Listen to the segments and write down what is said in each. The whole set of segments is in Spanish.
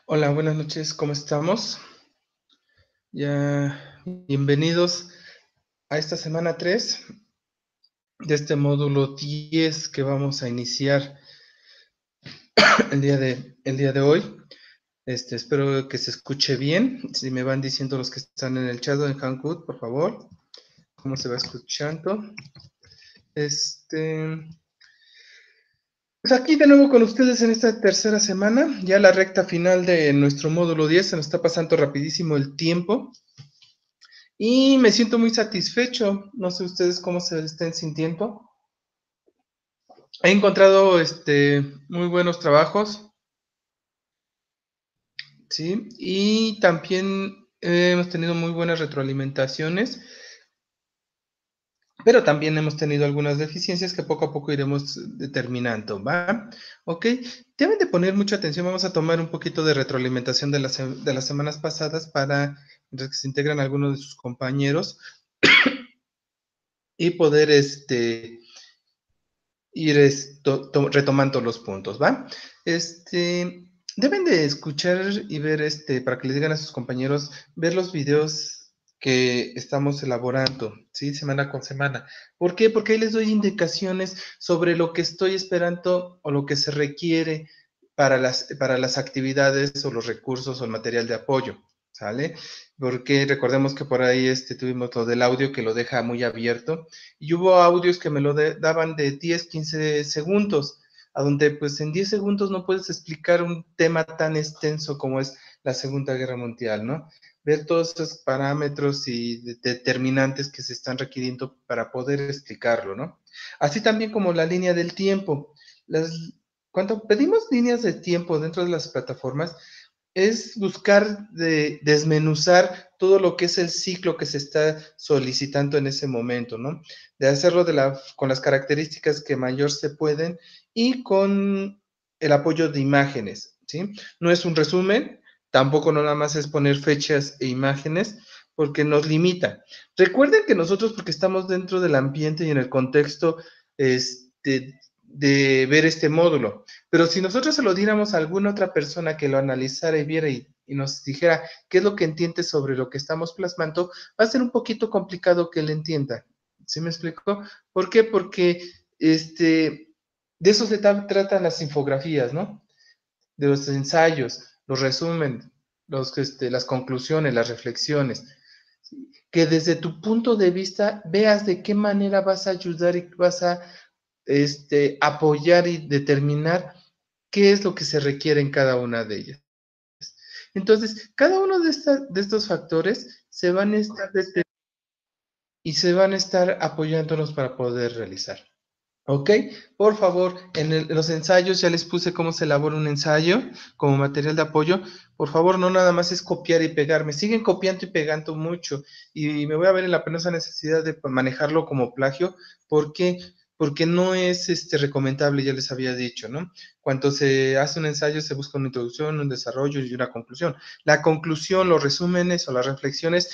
Hola, buenas noches, ¿cómo estamos? Bienvenidos a esta semana 3 de este módulo 10 que vamos a iniciar el día de hoy. Espero que se escuche bien. Si me van diciendo los que están en el chat o en Hangout, por favor, cómo se va escuchando. Pues aquí de nuevo con ustedes en esta tercera semana, ya la recta final de nuestro módulo 10, se nos está pasando rapidísimo el tiempo. Y me siento muy satisfecho. No sé ustedes cómo se estén sintiendo. He encontrado muy buenos trabajos, ¿sí? Y también hemos tenido muy buenas retroalimentaciones, pero también hemos tenido algunas deficiencias que poco a poco iremos determinando, ¿va? ¿Ok? Deben de poner mucha atención. Vamos a tomar un poquito de retroalimentación de las semanas pasadas para que se integran algunos de sus compañeros y poder ir retomando los puntos, ¿va? Deben de escuchar y ver, para que le digan a sus compañeros, ver los videos que estamos elaborando, ¿sí? Semana con semana. ¿Por qué? Porque ahí les doy indicaciones sobre lo que estoy esperando o lo que se requiere para las actividades o los recursos o el material de apoyo, ¿sale? Porque recordemos que por ahí tuvimos lo del audio que lo deja muy abierto y hubo audios que me lo daban de 10, 15 segundos, a donde pues en 10 segundos no puedes explicar un tema tan extenso como es la Segunda Guerra Mundial, ¿no? Ver todos esos parámetros y determinantes que se están requiriendo para poder explicarlo, ¿no? Así también como la línea del tiempo. Cuando pedimos líneas de tiempo dentro de las plataformas, es buscar desmenuzar todo lo que es el ciclo que se está solicitando en ese momento, ¿no? De hacerlo con las características que mayor se pueden y con el apoyo de imágenes, ¿sí? No es un resumen, tampoco no nada más es poner fechas e imágenes, porque nos limita. Recuerden que nosotros, porque estamos dentro del ambiente y en el contexto de ver este módulo, pero si nosotros se lo diéramos a alguna otra persona que lo analizara y viera y nos dijera qué es lo que entiende sobre lo que estamos plasmando, va a ser un poquito complicado que él entienda. ¿Sí me explico? ¿Por qué? Porque de eso se tratan las infografías, ¿no? De los ensayos, los resúmenes, las conclusiones, las reflexiones. Que desde tu punto de vista veas de qué manera vas a ayudar y vas a apoyar y determinar qué es lo que se requiere en cada una de ellas. Entonces, cada uno de estos factores y se van a estar apoyándonos para poder realizar. ¿Ok? Por favor, en los ensayos ya les puse cómo se elabora un ensayo como material de apoyo. Por favor, no nada más es copiar y pegar. Me siguen copiando y pegando mucho y me voy a ver en la penosa necesidad de manejarlo como plagio. ¿Por qué? Porque no es recomendable, ya les había dicho, ¿no? Cuando se hace un ensayo se busca una introducción, un desarrollo y una conclusión. La conclusión, los resúmenes o las reflexiones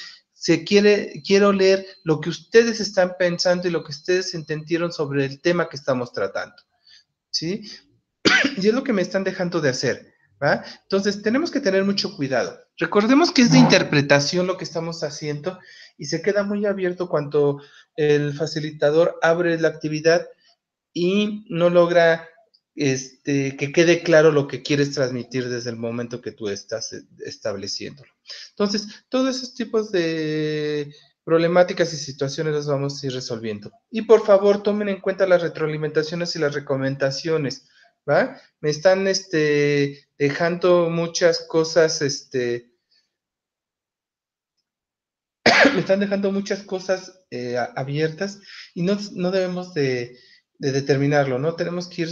quiero leer lo que ustedes están pensando y lo que ustedes entendieron sobre el tema que estamos tratando, ¿sí? Y es lo que me están dejando de hacer, ¿va? Entonces, tenemos que tener mucho cuidado. Recordemos que es de interpretación lo que estamos haciendo y se queda muy abierto cuando el facilitador abre la actividad y no logra que quede claro lo que quieres transmitir desde el momento que tú estás estableciéndolo. Entonces, todos esos tipos de problemáticas y situaciones las vamos a ir resolviendo. Y por favor, tomen en cuenta las retroalimentaciones y las recomendaciones, ¿va? Me están dejando muchas cosas, me están dejando muchas cosas abiertas y no debemos de determinarlo, ¿no? Tenemos que ir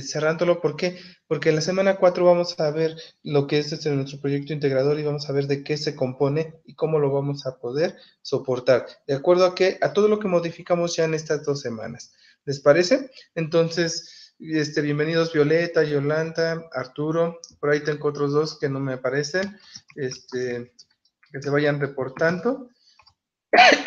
cerrándolo. ¿Por qué? Porque en la semana 4 vamos a ver lo que es nuestro proyecto integrador y vamos a ver de qué se compone y cómo lo vamos a poder soportar, de acuerdo a todo lo que modificamos ya en estas 2 semanas. ¿Les parece? Entonces, bienvenidos Violeta, Yolanda, Arturo, por ahí tengo otros dos que no me aparecen, que se vayan reportando.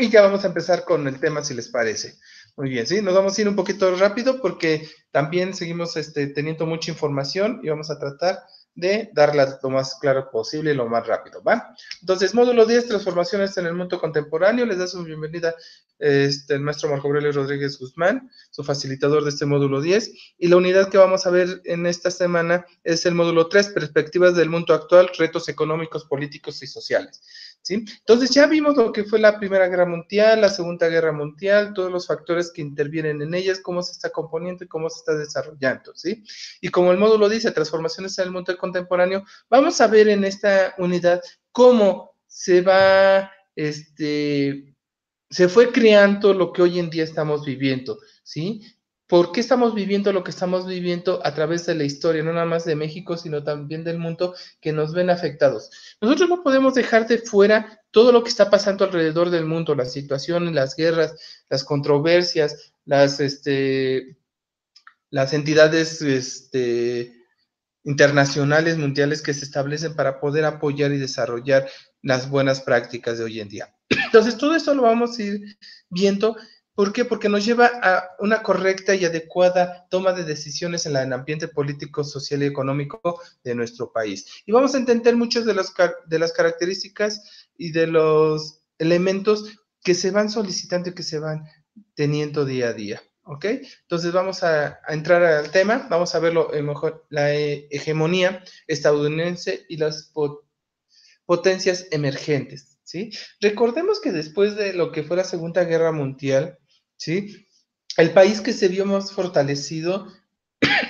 Y ya vamos a empezar con el tema, si les parece. Muy bien, ¿sí? Nos vamos a ir un poquito rápido porque también seguimos teniendo mucha información y vamos a tratar de darla lo más claro posible y lo más rápido, ¿va? Entonces, módulo 10, transformaciones en el mundo contemporáneo. Les da su bienvenida el maestro Marco Aurelio Rodríguez Guzmán, su facilitador de este módulo 10. Y la unidad que vamos a ver en esta semana es el módulo 3, perspectivas del mundo actual, retos económicos, políticos y sociales. ¿Sí? Entonces ya vimos lo que fue la Primera Guerra Mundial, la Segunda Guerra Mundial, todos los factores que intervienen en ellas, cómo se está componiendo y cómo se está desarrollando, ¿sí? Y como el módulo dice, transformaciones en el mundo contemporáneo, vamos a ver en esta unidad cómo se va, se fue creando lo que hoy en día estamos viviendo, ¿sí? ¿Por qué estamos viviendo lo que estamos viviendo a través de la historia, no nada más de México, sino también del mundo que nos ven afectados? Nosotros no podemos dejar de fuera todo lo que está pasando alrededor del mundo, las situaciones, las guerras, las controversias, las entidades internacionales, mundiales que se establecen para poder apoyar y desarrollar las buenas prácticas de hoy en día. Entonces, todo esto lo vamos a ir viendo. ¿Por qué? Porque nos lleva a una correcta y adecuada toma de decisiones en el ambiente político, social y económico de nuestro país. Y vamos a entender muchas de las características y de los elementos que se van solicitando y que se van teniendo día a día. ¿Ok? Entonces vamos a entrar al tema, vamos a ver mejor la hegemonía estadounidense y las potencias emergentes, ¿sí? Recordemos que después de lo que fue la Segunda Guerra Mundial, ¿sí? El país que se vio más fortalecido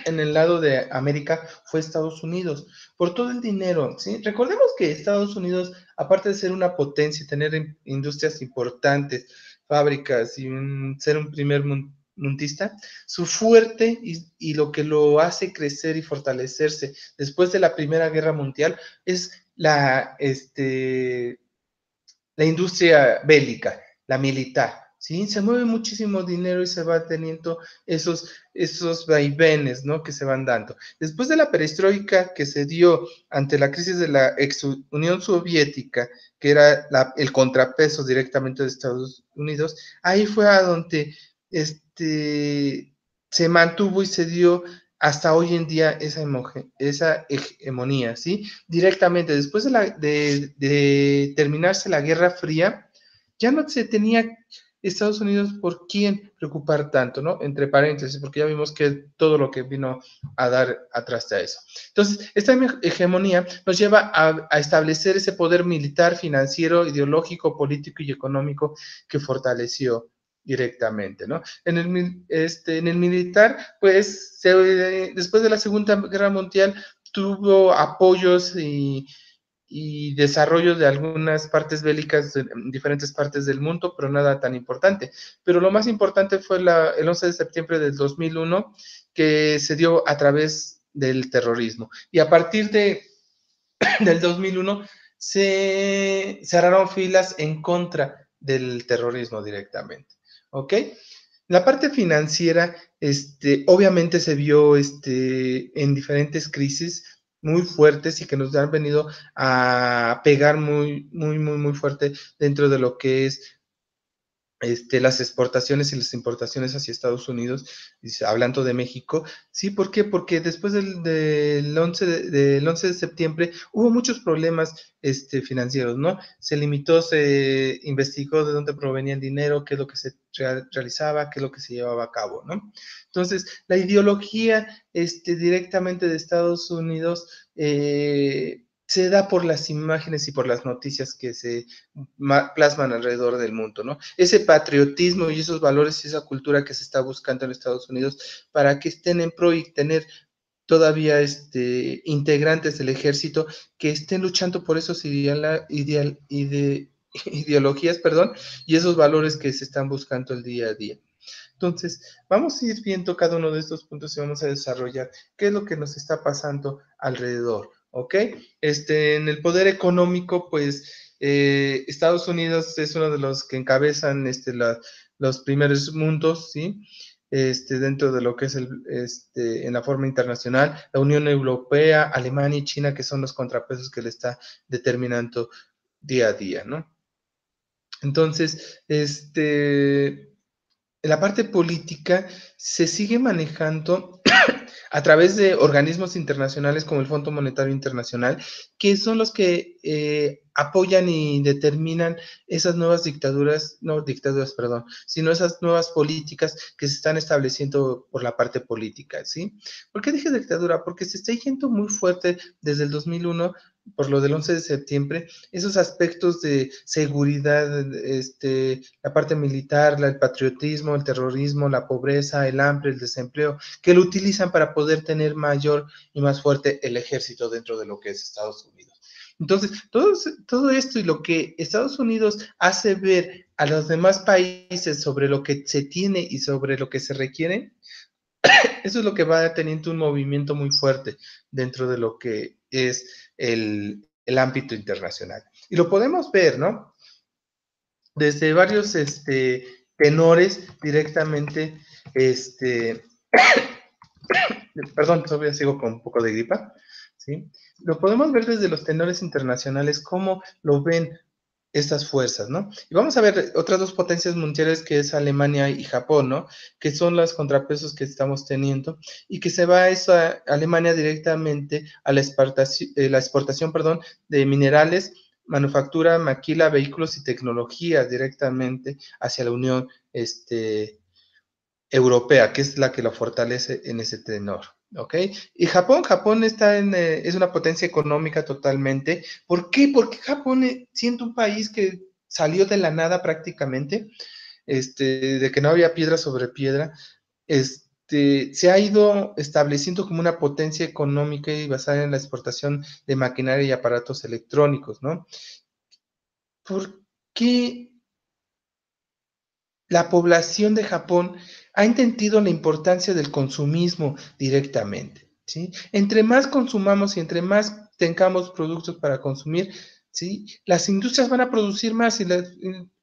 en el lado de América fue Estados Unidos, por todo el dinero, ¿sí? Recordemos que Estados Unidos, aparte de ser una potencia y tener industrias importantes, fábricas y ser un primer mundista, su fuerte y lo que lo hace crecer y fortalecerse después de la Primera Guerra Mundial es la industria bélica, la militar, ¿sí? Se mueve muchísimo dinero y se va teniendo esos vaivenes, ¿no? Que se van dando. Después de la perestroika que se dio ante la crisis de la ex Unión Soviética, que era el contrapeso directamente de Estados Unidos, ahí fue a donde se mantuvo y se dio hasta hoy en día esa hegemonía, ¿sí? Directamente, después de terminarse la Guerra Fría, ya no se tenía Estados Unidos por quién preocupar tanto, ¿no? Entre paréntesis, porque ya vimos que todo lo que vino a dar atrás de eso. Entonces, esta hegemonía nos lleva a establecer ese poder militar, financiero, ideológico, político y económico que fortaleció directamente, ¿no? En el militar, pues, después de la Segunda Guerra Mundial, tuvo apoyos y desarrollo de algunas partes bélicas en diferentes partes del mundo, pero nada tan importante. Pero lo más importante fue el 11 de septiembre del 2001, que se dio a través del terrorismo. Y a partir del 2001 se cerraron filas en contra del terrorismo directamente. ¿Ok? La parte financiera, obviamente se vio en diferentes crisis muy fuertes y que nos han venido a pegar muy, muy, muy, muy fuerte dentro de lo que es las exportaciones y las importaciones hacia Estados Unidos, hablando de México. ¿Sí? ¿Por qué? Porque después del 11 del 11 de septiembre hubo muchos problemas financieros, ¿no? Se limitó, se investigó de dónde provenía el dinero, qué es lo que se realizaba, qué es lo que se llevaba a cabo, ¿no? Entonces, la ideología directamente de Estados Unidos se da por las imágenes y por las noticias que se plasman alrededor del mundo, ¿no? Ese patriotismo y esos valores y esa cultura que se está buscando en Estados Unidos para que estén en pro y tener todavía integrantes del ejército que estén luchando por esos ideologías, perdón, y esos valores que se están buscando el día a día. Entonces, vamos a ir viendo cada uno de estos puntos y vamos a desarrollar qué es lo que nos está pasando alrededor, ¿ok? En el poder económico, pues, Estados Unidos es uno de los que encabezan los primeros mundos, ¿sí? Dentro de lo que es en la forma internacional, la Unión Europea, Alemania y China, que son los contrapesos que le está determinando día a día, ¿no? Entonces, en la parte política se sigue manejando a través de organismos internacionales como el Fondo Monetario Internacional, que son los que apoyan y determinan esas nuevas dictaduras, no dictaduras, perdón, sino esas nuevas políticas que se están estableciendo por la parte política, ¿sí? ¿Por qué dije dictadura? Porque se está yendo muy fuerte desde el 2001 por lo del 11 de septiembre, esos aspectos de seguridad, la parte militar, el patriotismo, el terrorismo, la pobreza, el hambre, el desempleo, que lo utilizan para poder tener mayor y más fuerte el ejército dentro de lo que es Estados Unidos. Entonces, todo esto y lo que Estados Unidos hace ver a los demás países sobre lo que se tiene y sobre lo que se requiere, eso es lo que va teniendo un movimiento muy fuerte dentro de lo que es el ámbito internacional. Y lo podemos ver, ¿no? Desde varios tenores directamente, perdón, todavía sigo con un poco de gripa, ¿sí? Lo podemos ver desde los tenores internacionales, cómo lo ven estas fuerzas, ¿no? Y vamos a ver otras dos potencias mundiales que es Alemania y Japón, ¿no? Que son los contrapesos que estamos teniendo y que se va esa Alemania directamente a la exportación, perdón, de minerales, manufactura, maquila, vehículos y tecnología directamente hacia la Unión Europea, que es la que lo fortalece en ese tenor. ¿Ok? Y Japón es una potencia económica totalmente. ¿Por qué? Porque Japón, siendo un país que salió de la nada prácticamente, de que no había piedra sobre piedra, se ha ido estableciendo como una potencia económica y basada en la exportación de maquinaria y aparatos electrónicos, ¿no? ¿Por qué la población de Japón ha entendido la importancia del consumismo directamente, ¿sí? Entre más consumamos y entre más tengamos productos para consumir, ¿sí? Las industrias van a producir más y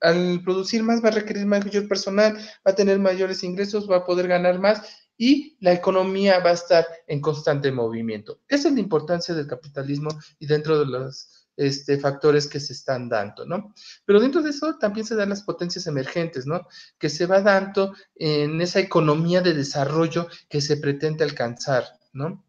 al producir más va a requerir mayor personal, va a tener mayores ingresos, va a poder ganar más y la economía va a estar en constante movimiento. Esa es la importancia del capitalismo y dentro de los factores que se están dando, ¿no? Pero dentro de eso también se dan las potencias emergentes, ¿no? Que se va dando en esa economía de desarrollo que se pretende alcanzar, ¿no?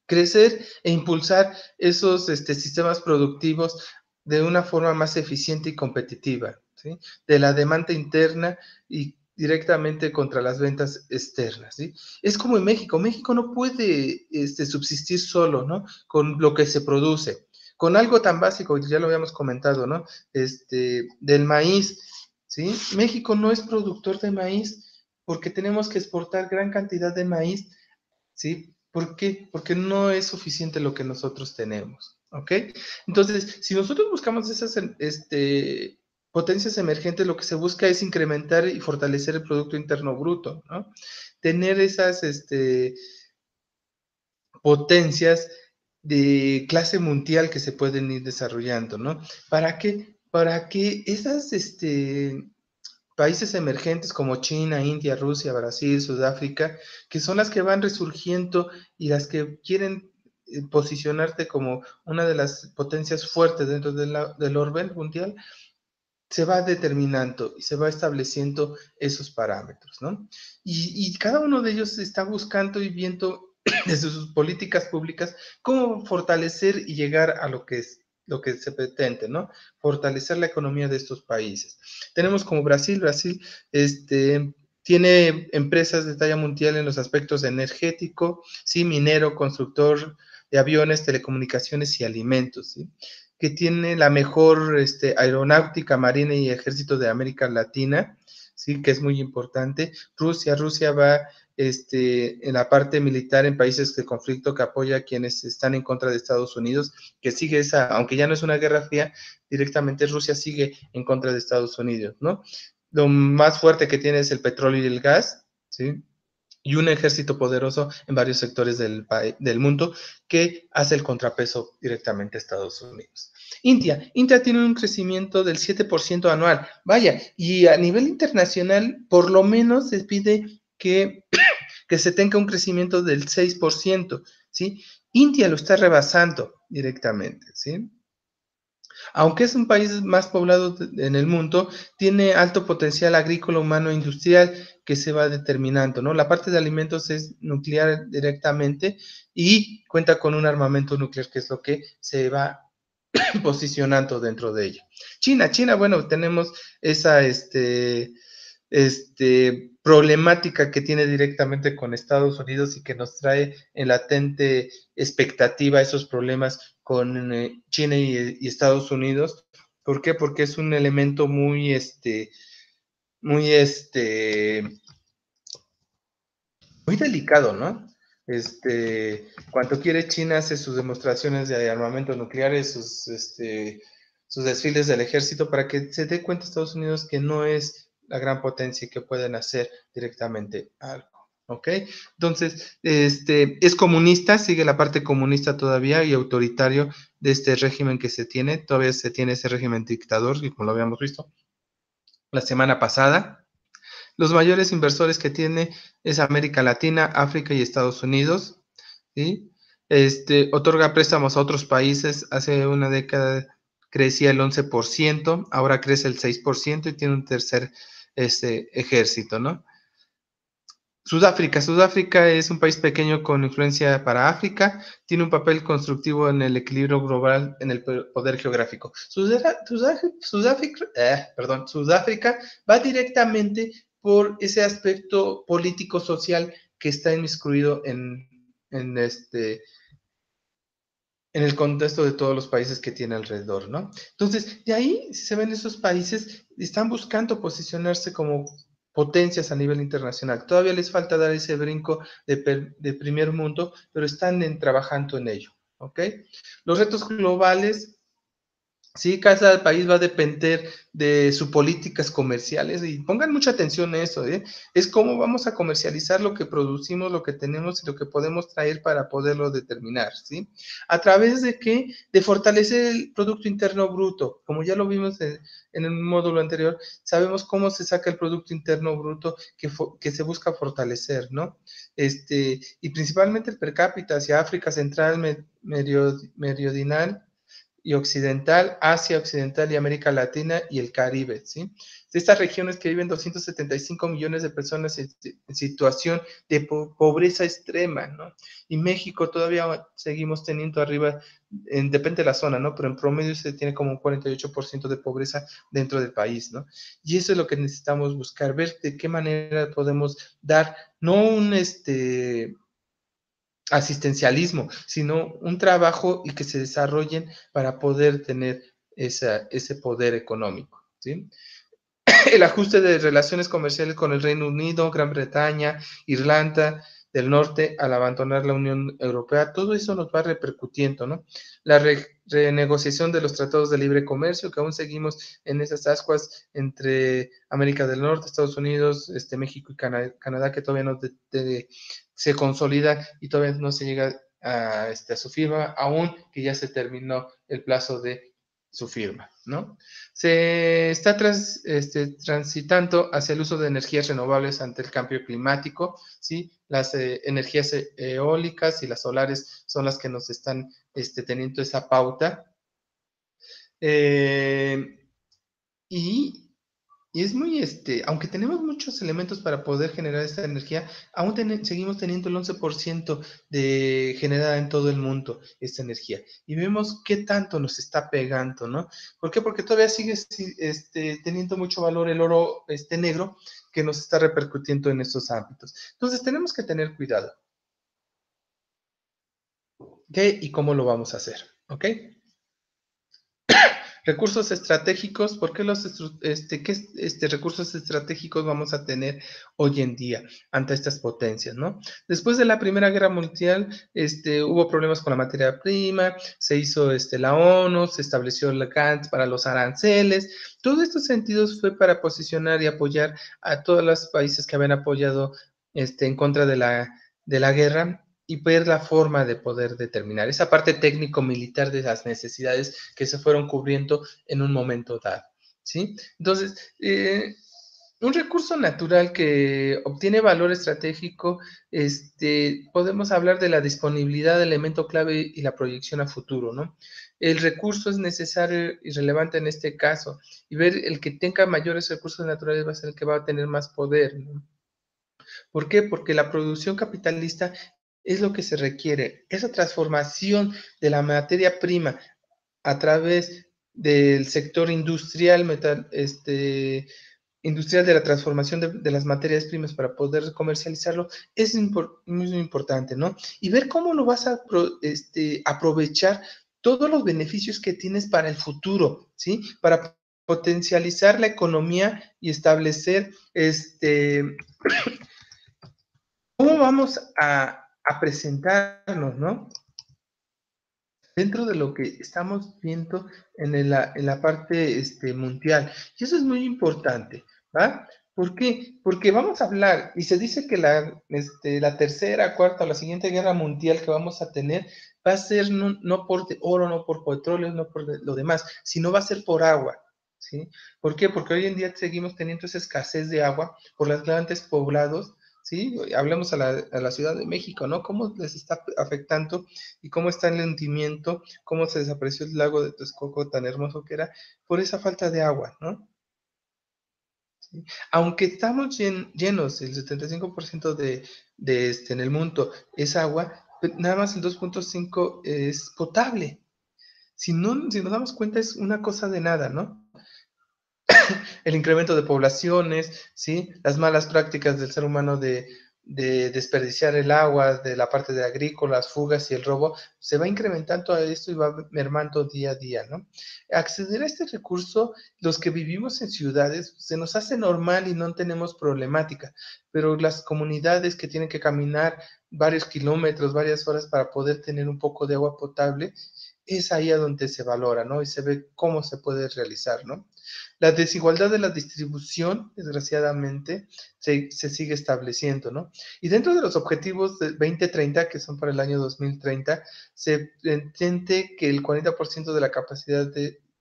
Crecer e impulsar esos sistemas productivos de una forma más eficiente y competitiva, ¿sí? De la demanda interna y directamente contra las ventas externas, ¿sí? Es como en México. México no puede subsistir solo, ¿no? Con lo que se produce. Con algo tan básico, ya lo habíamos comentado, ¿no? Del maíz, ¿sí? México no es productor de maíz porque tenemos que exportar gran cantidad de maíz, ¿sí? ¿Por qué? Porque no es suficiente lo que nosotros tenemos, ¿ok? Entonces, si nosotros buscamos esas potencias emergentes, lo que se busca es incrementar y fortalecer el Producto Interno Bruto, ¿no? Tener esas potencias de clase mundial que se pueden ir desarrollando, ¿no? ¿Para qué? Para que esas países emergentes como China, India, Rusia, Brasil, Sudáfrica, que son las que van resurgiendo y las que quieren posicionarte como una de las potencias fuertes dentro del orden mundial, se va determinando y se va estableciendo esos parámetros, ¿no? Y cada uno de ellos está buscando y viendo desde sus políticas públicas cómo fortalecer y llegar a lo que se pretende, ¿no? Fortalecer la economía de estos países. Tenemos como Brasil, tiene empresas de talla mundial en los aspectos energético, sí, minero, constructor de aviones, telecomunicaciones y alimentos, ¿sí? Que tiene la mejor aeronáutica, marina y ejército de América Latina, sí, que es muy importante. Rusia va en la parte militar en países de conflicto que apoya a quienes están en contra de Estados Unidos, que sigue esa, aunque ya no es una guerra fría, directamente Rusia sigue en contra de Estados Unidos, ¿no? Lo más fuerte que tiene es el petróleo y el gas, ¿sí? Y un ejército poderoso en varios sectores del mundo que hace el contrapeso directamente a Estados Unidos. India tiene un crecimiento del 7% anual, vaya, y a nivel internacional por lo menos se pide que se tenga un crecimiento del 6%, ¿sí? India lo está rebasando directamente, ¿sí? Aunque es un país más poblado en el mundo, tiene alto potencial agrícola, humano e industrial que se va determinando, ¿no? La parte de alimentos es nuclear directamente y cuenta con un armamento nuclear, que es lo que se va posicionando dentro de ella. China, bueno, tenemos esa, problemática que tiene directamente con Estados Unidos y que nos trae en latente expectativa esos problemas con China y Estados Unidos. ¿Por qué? Porque es un elemento muy, muy delicado, ¿no? Cuando quiere China hace sus demostraciones de armamento nucleares, sus desfiles del ejército para que se dé cuenta Estados Unidos que no es la gran potencia y que pueden hacer directamente algo. ¿Ok? Entonces, es comunista, sigue la parte comunista todavía y autoritario de este régimen que se tiene. Todavía se tiene ese régimen dictador, como lo habíamos visto la semana pasada. Los mayores inversores que tiene es América Latina, África y Estados Unidos, ¿sí? Otorga préstamos a otros países. Hace una década crecía el 11%, ahora crece el 6% y tiene un tercer ejército, ¿no? Sudáfrica es un país pequeño con influencia para África, tiene un papel constructivo en el equilibrio global en el poder geográfico. Sudáfrica va directamente por ese aspecto político-social que está inmiscuido en, en el contexto de todos los países que tiene alrededor, ¿no? Entonces, de ahí, si se ven esos países, están buscando posicionarse como potencias a nivel internacional. Todavía les falta dar ese brinco de primer mundo, pero están trabajando en ello, ¿ok? Los retos globales. Sí, cada país va a depender de sus políticas comerciales y pongan mucha atención a eso, ¿eh? Es cómo vamos a comercializar lo que producimos, lo que tenemos y lo que podemos traer para poderlo determinar, ¿sí? ¿A través de qué? De fortalecer el Producto Interno Bruto. Como ya lo vimos en el módulo anterior, sabemos cómo se saca el Producto Interno Bruto que se busca fortalecer, ¿no? Y principalmente el per cápita hacia África Central, Meridional y Occidental, Asia Occidental y América Latina y el Caribe, ¿sí? De estas regiones que viven 275 millones de personas en situación de pobreza extrema, ¿no? Y México todavía seguimos teniendo arriba, depende de la zona, ¿no? Pero en promedio se tiene como un 48% de pobreza dentro del país, ¿no? Y eso es lo que necesitamos buscar, ver de qué manera podemos dar, no un, asistencialismo, sino un trabajo y que se desarrollen para poder tener ese poder económico, ¿sí? El ajuste de relaciones comerciales con el Reino Unido, Gran Bretaña, Irlanda del Norte al abandonar la Unión Europea, todo eso nos va repercutiendo, ¿no? La renegociación de los tratados de libre comercio, que aún seguimos en esas ascuas entre América del Norte, Estados Unidos, México y Canadá, que todavía no se consolida y todavía no se llega a su firma, aún que ya se terminó el plazo de su firma, ¿no? Se está transitando hacia el uso de energías renovables ante el cambio climático, ¿sí? Las energías eólicas y las solares son las que nos están teniendo esa pauta. Eh, y y es muy, aunque tenemos muchos elementos para poder generar esta energía, aún seguimos teniendo el 11% de generada en todo el mundo esta energía. Y vemos qué tanto nos está pegando, ¿no? ¿Por qué? Porque todavía sigue teniendo mucho valor el oro negro que nos está repercutiendo en estos ámbitos. Entonces tenemos que tener cuidado. ¿Qué y cómo lo vamos a hacer? ¿Ok? Recursos estratégicos, ¿por qué qué recursos estratégicos vamos a tener hoy en día ante estas potencias, ¿no? Después de la Primera Guerra Mundial, hubo problemas con la materia prima, se hizo la ONU, se estableció la GATT para los aranceles. Todos estos sentidos fue para posicionar y apoyar a todos los países que habían apoyado en contra de la guerra y ver la forma de poder determinar esa parte técnico-militar de las necesidades que se fueron cubriendo en un momento dado, ¿sí? Entonces, un recurso natural que obtiene valor estratégico, podemos hablar de la disponibilidad de elemento clave y la proyección a futuro, ¿no? el recurso es necesario y relevante en este caso, y ver el que tenga mayores recursos naturales va a ser el que va a tener más poder, ¿no? ¿Por qué? Porque la producción capitalista es lo que se requiere, esa transformación de la materia prima a través del sector industrial, industrial de la transformación de las materias primas para poder comercializarlo, es muy importante, ¿no? Y ver cómo lo vas a aprovechar todos los beneficios que tienes para el futuro, ¿sí? Para potencializar la economía y establecer, cómo vamos a presentarnos, ¿no? Dentro de lo que estamos viendo en la parte mundial. Y eso es muy importante, ¿va? ¿Por qué? Porque vamos a hablar, y se dice que la tercera, cuarta o la siguiente guerra mundial que vamos a tener va a ser no por oro, no por petróleo, no por lo demás, sino va a ser por agua, ¿sí? ¿Por qué? Porque hoy en día seguimos teniendo esa escasez de agua por los grandes poblados, ¿sí? Hablemos a la Ciudad de México, ¿no? ¿Cómo les está afectando y cómo está el hundimiento, cómo se desapareció el lago de Texcoco tan hermoso que era, por esa falta de agua, ¿no? ¿Sí? Aunque estamos llenos, el 75% en el mundo es agua, nada más el 2.5 es potable. Si nos damos cuenta, es una cosa de nada, ¿no? El incremento de poblaciones, ¿sí? Las malas prácticas del ser humano de desperdiciar el agua, de la parte de agrícola, las fugas y el robo, se va incrementando a esto y va mermando día a día, ¿no? Acceder a este recurso, los que vivimos en ciudades, se nos hace normal y no tenemos problemática, pero las comunidades que tienen que caminar varios kilómetros, varias horas para poder tener un poco de agua potable, es ahí a donde se valora, ¿no? Y se ve cómo se puede realizar, ¿no? La desigualdad de la distribución, desgraciadamente, se sigue estableciendo, ¿no? Y dentro de los objetivos de 2030, que son para el año 2030, se entiende que el 40% de la capacidad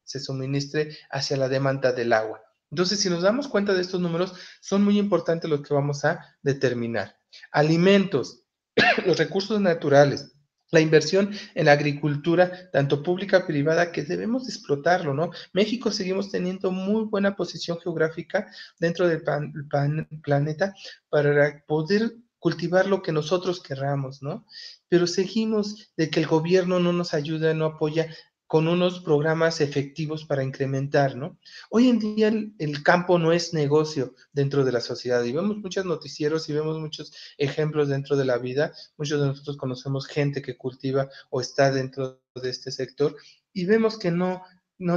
se suministre hacia la demanda del agua. Entonces, si nos damos cuenta de estos números, son muy importantes los que vamos a determinar. Alimentos, los recursos naturales, la inversión en la agricultura, tanto pública como privada, que debemos explotarlo, ¿no? México seguimos teniendo muy buena posición geográfica dentro del planeta para poder cultivar lo que nosotros querramos, ¿no? Pero seguimos de que el gobierno no nos ayuda, no apoya con unos programas efectivos para incrementar, ¿no? Hoy en día el campo no es negocio dentro de la sociedad y vemos muchos noticieros y vemos muchos ejemplos dentro de la vida. Muchos de nosotros conocemos gente que cultiva o está dentro de este sector y vemos que no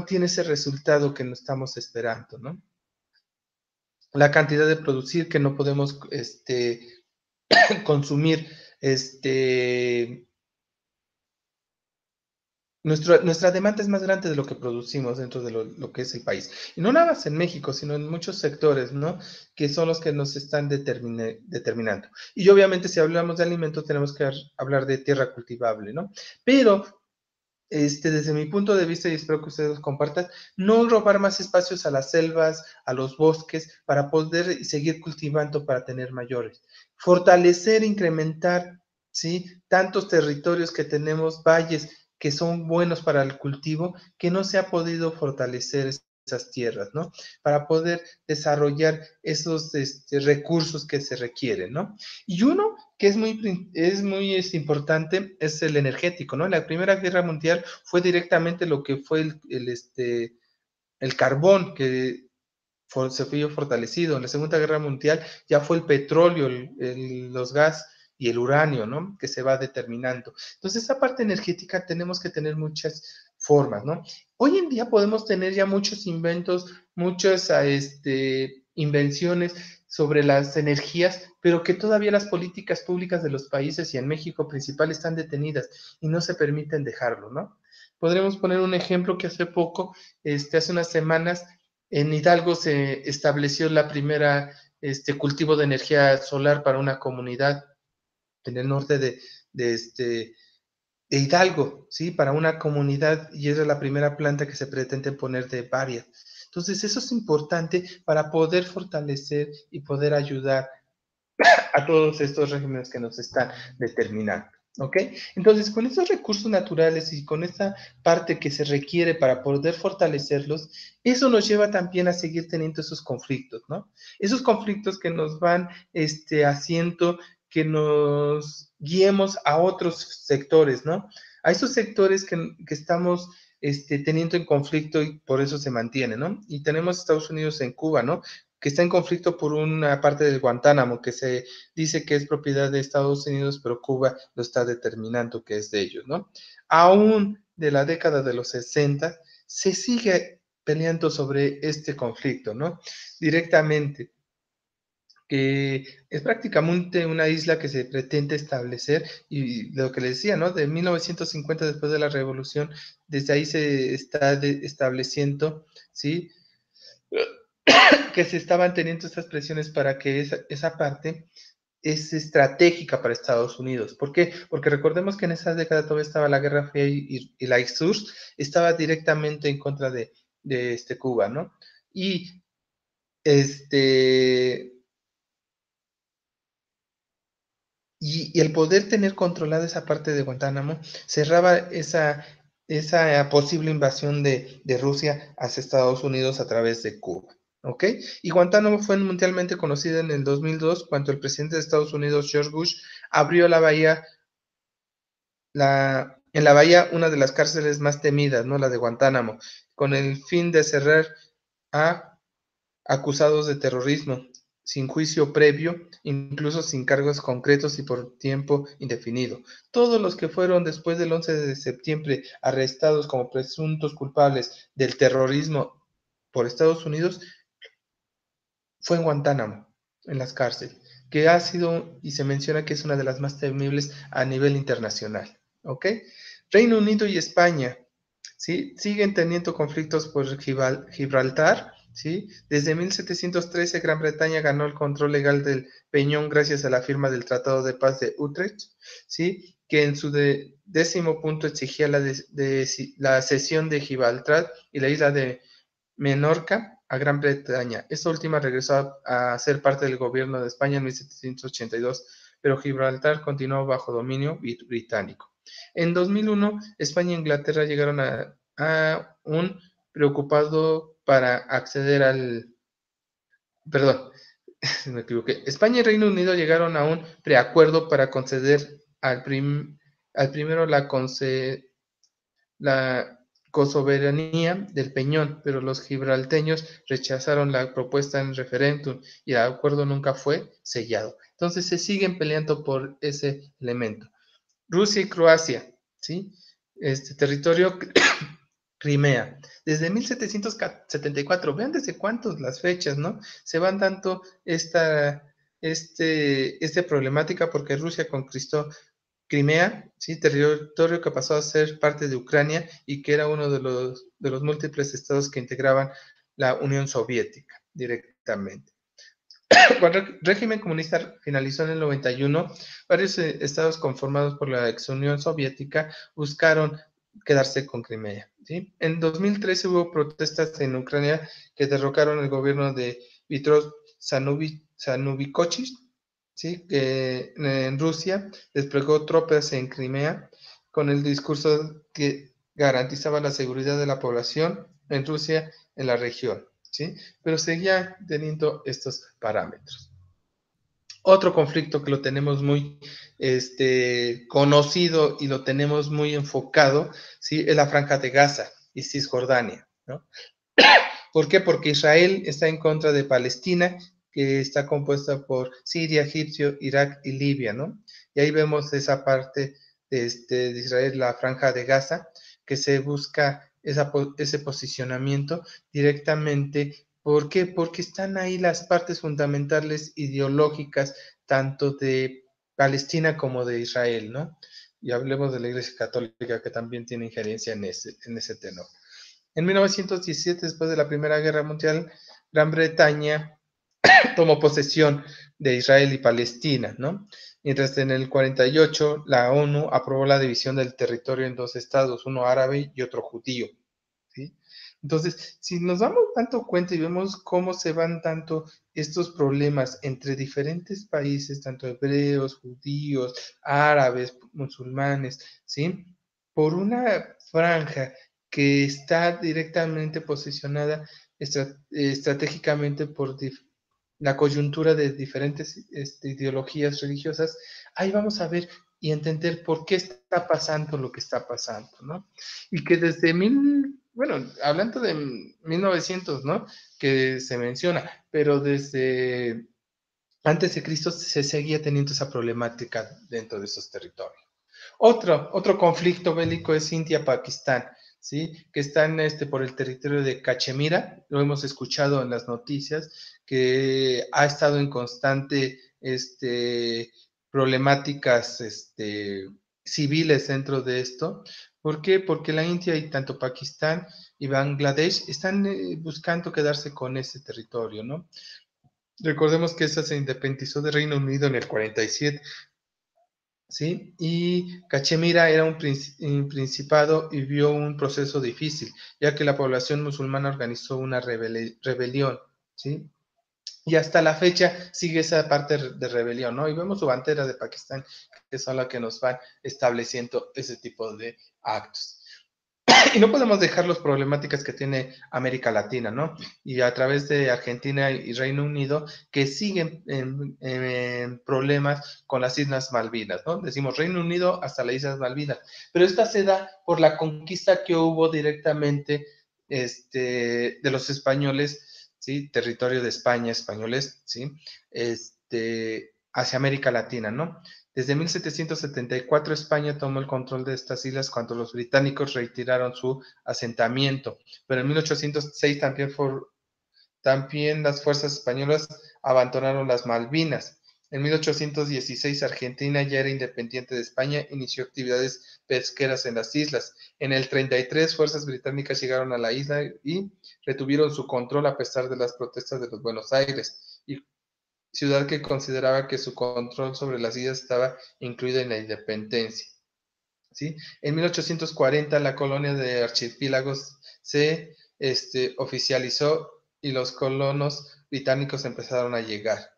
tiene ese resultado que nos estamos esperando, ¿no? La cantidad de producir que no podemos consumir, nuestra demanda es más grande de lo que producimos dentro de lo que es el país. Y no nada más en México, sino en muchos sectores, ¿no? Que son los que nos están determinando. Y obviamente si hablamos de alimentos tenemos que hablar de tierra cultivable, ¿no? Pero desde mi punto de vista, y espero que ustedes los compartan, no robar más espacios a las selvas, a los bosques, para poder seguir cultivando para tener mayores. Fortalecer, incrementar, ¿sí? Tantos territorios que tenemos, valles que son buenos para el cultivo, que no se ha podido fortalecer esas tierras, ¿no? Para poder desarrollar esos recursos que se requieren, ¿no? Y uno que es muy importante es el energético, ¿no? La Primera Guerra Mundial fue directamente lo que fue el carbón que se vio fortalecido. En la Segunda Guerra Mundial ya fue el petróleo, los gas y el uranio, ¿no? Que se va determinando. Entonces, esa parte energética tenemos que tener muchas formas, ¿no? Hoy en día podemos tener ya muchos inventos, muchas invenciones sobre las energías, pero que todavía las políticas públicas de los países y en México principal están detenidas y no se permiten dejarlo, ¿no? Podremos poner un ejemplo que hace poco, hace unas semanas, en Hidalgo se estableció la primera cultivo de energía solar para una comunidad en el norte de Hidalgo, ¿sí? Para una comunidad y es la primera planta que se pretende poner de varias. Entonces, eso es importante para poder fortalecer y poder ayudar a todos estos regímenes que nos están determinando. ¿Ok? Entonces, con esos recursos naturales y con esta parte que se requiere para poder fortalecerlos, eso nos lleva también a seguir teniendo esos conflictos, ¿no? Esos conflictos que nos van haciendo que nos guiemos a otros sectores, ¿no? A esos sectores que estamos teniendo en conflicto y por eso se mantiene, ¿no? Y tenemos Estados Unidos en Cuba, ¿no? Que está en conflicto por una parte del Guantánamo, que se dice que es propiedad de Estados Unidos, pero Cuba lo está determinando que es de ellos, ¿no? Aún de la década de los 60 se sigue peleando sobre este conflicto, ¿no? Directamente, que es prácticamente una isla que se pretende establecer y lo que le decía, ¿no? De 1950, después de la revolución, desde ahí se está estableciendo, ¿sí? Que se estaban teniendo estas presiones para que esa parte es estratégica para Estados Unidos. ¿Por qué? Porque recordemos que en esa década todavía estaba la Guerra Fría y la ISURS estaba directamente en contra de Cuba, ¿no? Y este y el poder tener controlada esa parte de Guantánamo cerraba esa posible invasión de Rusia hacia Estados Unidos a través de Cuba. ¿Ok? Y Guantánamo fue mundialmente conocida en el 2002 cuando el presidente de Estados Unidos, George Bush, abrió en la bahía una de las cárceles más temidas, ¿no? La de Guantánamo, con el fin de cerrar a acusados de terrorismo, sin juicio previo, incluso sin cargos concretos y por tiempo indefinido. Todos los que fueron después del 11 de septiembre arrestados como presuntos culpables del terrorismo por Estados Unidos fue en Guantánamo, en las cárceles, que ha sido y se menciona que es una de las más temibles a nivel internacional. ¿Ok? Reino Unido y España, ¿sí? Siguen teniendo conflictos por Gibraltar, ¿sí? Desde 1713 Gran Bretaña ganó el control legal del Peñón gracias a la firma del Tratado de Paz de Utrecht, ¿sí? Que en su décimo punto exigía la cesión de Gibraltar y la isla de Menorca a Gran Bretaña. Esta última regresó a ser parte del gobierno de España en 1782, pero Gibraltar continuó bajo dominio británico. En 2001, España e Inglaterra llegaron a un preocupado para acceder al... Perdón, me equivoqué. España y Reino Unido llegaron a un preacuerdo para conceder al primero la cosoberanía del Peñón, pero los gibralteños rechazaron la propuesta en referéndum y el acuerdo nunca fue sellado. Entonces se siguen peleando por ese elemento. Rusia y Croacia, ¿sí? Este territorio Crimea. Desde 1774, vean desde cuántos las fechas, ¿no? Se van dando esta problemática porque Rusia conquistó Crimea, ¿sí? Territorio que pasó a ser parte de Ucrania y que era uno de los múltiples estados que integraban la Unión Soviética directamente. Cuando el régimen comunista finalizó en el 91, varios estados conformados por la ex Unión Soviética buscaron quedarse con Crimea, ¿sí? En 2013 hubo protestas en Ucrania que derrocaron el gobierno de Viktor Yanukovych, ¿sí? Que en Rusia desplegó tropas en Crimea con el discurso que garantizaba la seguridad de la población en Rusia en la región, ¿sí? Pero seguía teniendo estos parámetros. Otro conflicto que lo tenemos muy conocido y lo tenemos muy enfocado, ¿sí? Es la Franja de Gaza y Cisjordania, ¿no? ¿Por qué? Porque Israel está en contra de Palestina, que está compuesta por Siria, Egipcio, Irak y Libia, ¿no? Y ahí vemos esa parte de Israel, la Franja de Gaza, que se busca ese posicionamiento directamente. ¿Por qué? Porque están ahí las partes fundamentales ideológicas, tanto de Palestina como de Israel, ¿no? Y hablemos de la Iglesia Católica, que también tiene injerencia en ese tenor. En 1917, después de la Primera Guerra Mundial, Gran Bretaña tomó posesión de Israel y Palestina, ¿no? Mientras en el 48 la ONU aprobó la división del territorio en dos estados, uno árabe y otro judío, ¿sí? Entonces, si nos damos tanto cuenta y vemos cómo se van tanto estos problemas entre diferentes países, tanto hebreos, judíos, árabes, musulmanes, ¿sí? Por una franja que está directamente posicionada estratégicamente por la coyuntura de diferentes ideologías religiosas, ahí vamos a ver y entender por qué está pasando lo que está pasando, ¿no? Y que desde bueno, hablando de 1900, ¿no? Que se menciona, pero desde antes de Cristo se seguía teniendo esa problemática dentro de esos territorios. Otro conflicto bélico es India-Pakistán, ¿sí? Que están por el territorio de Cachemira, lo hemos escuchado en las noticias, que ha estado en constante problemáticas civiles dentro de esto. ¿Por qué? Porque la India y tanto Pakistán y Bangladesh están buscando quedarse con ese territorio, ¿no? Recordemos que esa se independizó del Reino Unido en el 47. ¿Sí? Y Cachemira era un principado y vio un proceso difícil, ya que la población musulmana organizó una rebelión, ¿sí? Y hasta la fecha sigue esa parte de rebelión, ¿no? Y vemos su bandera de Pakistán, que son las que nos van estableciendo ese tipo de actos. Y no podemos dejar las problemáticas que tiene América Latina, ¿no? Y a través de Argentina y Reino Unido, que siguen en problemas con las Islas Malvinas, ¿no? Decimos Reino Unido hasta las Islas Malvinas, pero esta se da por la conquista que hubo directamente de los españoles, ¿sí? Territorio de España, españoles, ¿sí? Hacia América Latina, ¿no? Desde 1774 España tomó el control de estas islas cuando los británicos retiraron su asentamiento, pero en 1806 también las fuerzas españolas abandonaron las Malvinas. En 1816 Argentina ya era independiente de España, inició actividades pesqueras en las islas. En el 33 fuerzas británicas llegaron a la isla y retuvieron su control a pesar de las protestas de los Buenos Aires, y ciudad que consideraba que su control sobre las islas estaba incluida en la independencia. ¿Sí? En 1840 la colonia de archipiélagos se oficializó y los colonos británicos empezaron a llegar.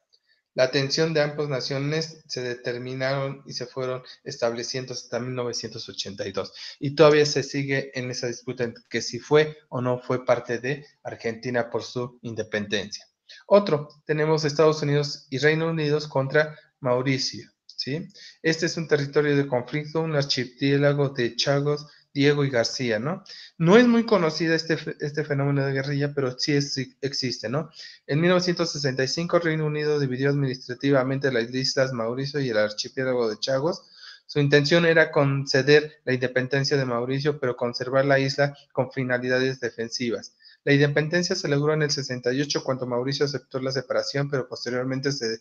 La tensión de ambas naciones se determinaron y se fueron estableciendo hasta 1982. Y todavía se sigue en esa disputa en que si fue o no fue parte de Argentina por su independencia. Otro, tenemos Estados Unidos y Reino Unido contra Mauricio, ¿sí? Este es un territorio de conflicto, un archipiélago de Chagos, Diego y García, ¿no? No es muy conocida este fenómeno de guerrilla, pero sí existe, ¿no? En 1965, Reino Unido dividió administrativamente las islas Mauricio y el archipiélago de Chagos. Su intención era conceder la independencia de Mauricio, pero conservar la isla con finalidades defensivas. La independencia se logró en el 68 cuando Mauricio aceptó la separación, pero posteriormente se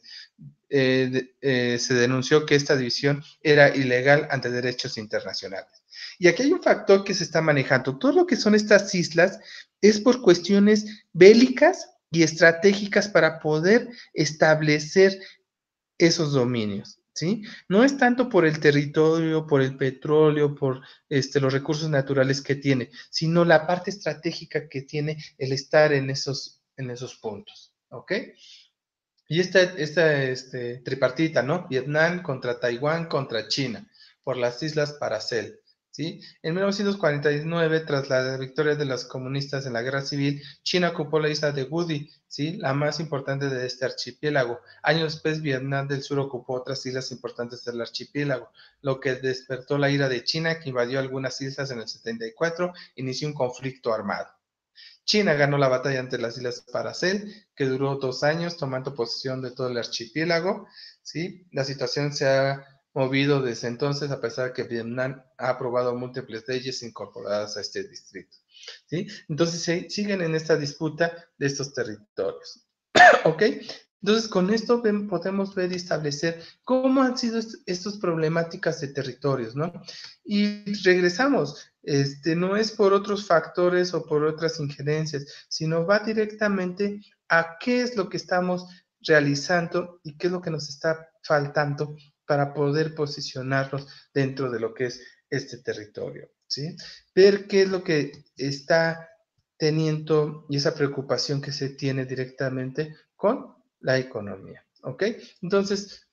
denunció que esta división era ilegal ante derechos internacionales. Y aquí hay un factor que se está manejando. Todo lo que son estas islas es por cuestiones bélicas y estratégicas para poder establecer esos dominios, ¿sí? No es tanto por el territorio, por el petróleo, por los recursos naturales que tiene, sino la parte estratégica que tiene el estar en esos puntos, ¿ok? Y esta tripartita, ¿no? Vietnam contra Taiwán contra China por las Islas Paracel, ¿sí? En 1949, tras la victoria de los comunistas en la guerra civil, China ocupó la isla de Woody, ¿sí? La más importante de este archipiélago. Años después, Vietnam del Sur ocupó otras islas importantes del archipiélago, lo que despertó la ira de China, que invadió algunas islas en el 74, inició un conflicto armado. China ganó la batalla ante las Islas Paracel, que duró 2 años, tomando posesión de todo el archipiélago. ¿Sí? La situación se ha movido desde entonces, a pesar de que Vietnam ha aprobado múltiples leyes incorporadas a este distrito. ¿Sí? Entonces siguen en esta disputa de estos territorios. ¿Ok? Entonces, con esto podemos ver y establecer cómo han sido estas problemáticas de territorios, ¿no? Y regresamos, no es por otros factores o por otras injerencias, sino va directamente a qué es lo que estamos realizando y qué es lo que nos está faltando para poder posicionarnos dentro de lo que es este territorio, ¿sí? Ver qué es lo que está teniendo y esa preocupación que se tiene directamente con la economía, ¿ok? Entonces,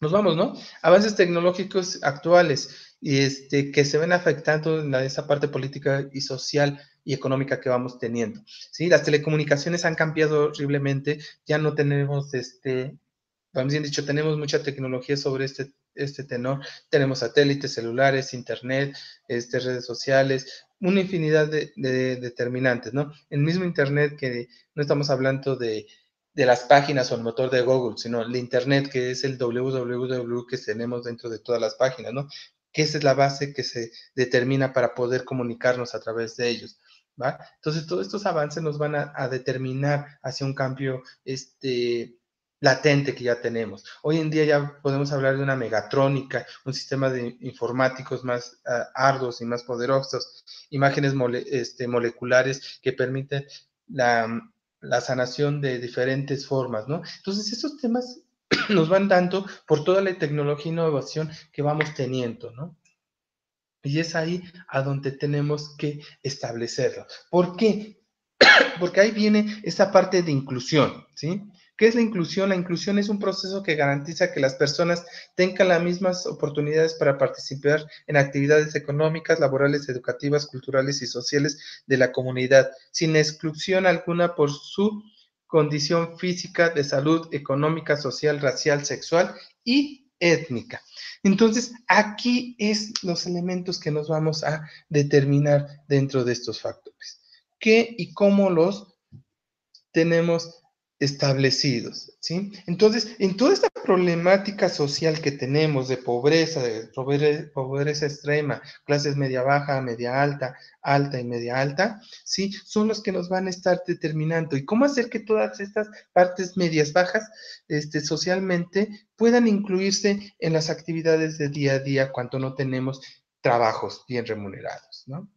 nos vamos, ¿no? Avances tecnológicos actuales y que se ven afectando en esa parte política y social y económica que vamos teniendo, ¿sí? Las telecomunicaciones han cambiado horriblemente, ya no tenemos, vamos bien dicho, tenemos mucha tecnología sobre este tenor, tenemos satélites, celulares, internet, redes sociales, una infinidad de determinantes, ¿no? El mismo internet que no estamos hablando de las páginas o el motor de Google, sino el Internet, que es el www que tenemos dentro de todas las páginas, ¿no? Que esa es la base que se determina para poder comunicarnos a través de ellos, ¿va? Entonces, todos estos avances nos van a determinar hacia un cambio, latente que ya tenemos. Hoy en día ya podemos hablar de una megatrónica, un sistema de informáticos más arduos y más poderosos, imágenes moleculares que permiten la, la sanación de diferentes formas, ¿no? Entonces, estos temas nos van dando por toda la tecnología e innovación que vamos teniendo, ¿no? Y es ahí a donde tenemos que establecerlo. ¿Por qué? Porque ahí viene esta parte de inclusión, ¿sí? ¿Qué es la inclusión? La inclusión es un proceso que garantiza que las personas tengan las mismas oportunidades para participar en actividades económicas, laborales, educativas, culturales y sociales de la comunidad, sin exclusión alguna por su condición física, de salud, económica, social, racial, sexual y étnica. Entonces, aquí es los elementos que nos vamos a determinar dentro de estos factores. ¿Qué y cómo los tenemos establecidos? ¿Sí? Entonces, en toda esta problemática social que tenemos de pobreza extrema, clases media baja, media alta, alta y media alta, ¿sí? Son los que nos van a estar determinando. ¿Y cómo hacer que todas estas partes medias bajas, socialmente, puedan incluirse en las actividades de día a día cuando no tenemos trabajos bien remunerados, ¿no?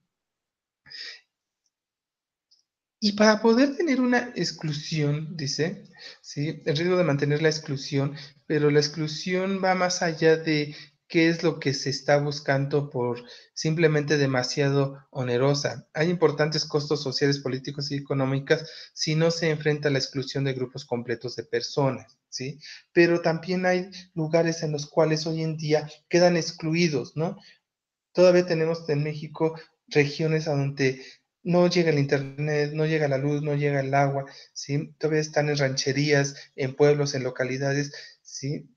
Y para poder tener una exclusión, dice, ¿sí? El riesgo de mantener la exclusión, pero la exclusión va más allá de qué es lo que se está buscando por simplemente demasiado onerosa. Hay importantes costos sociales, políticos y económicos si no se enfrenta a la exclusión de grupos completos de personas, ¿sí? Pero también hay lugares en los cuales hoy en día quedan excluidos, ¿no? Todavía tenemos en México regiones a donde no llega el internet, no llega la luz, no llega el agua, ¿sí? Todavía están en rancherías, en pueblos, en localidades, ¿sí?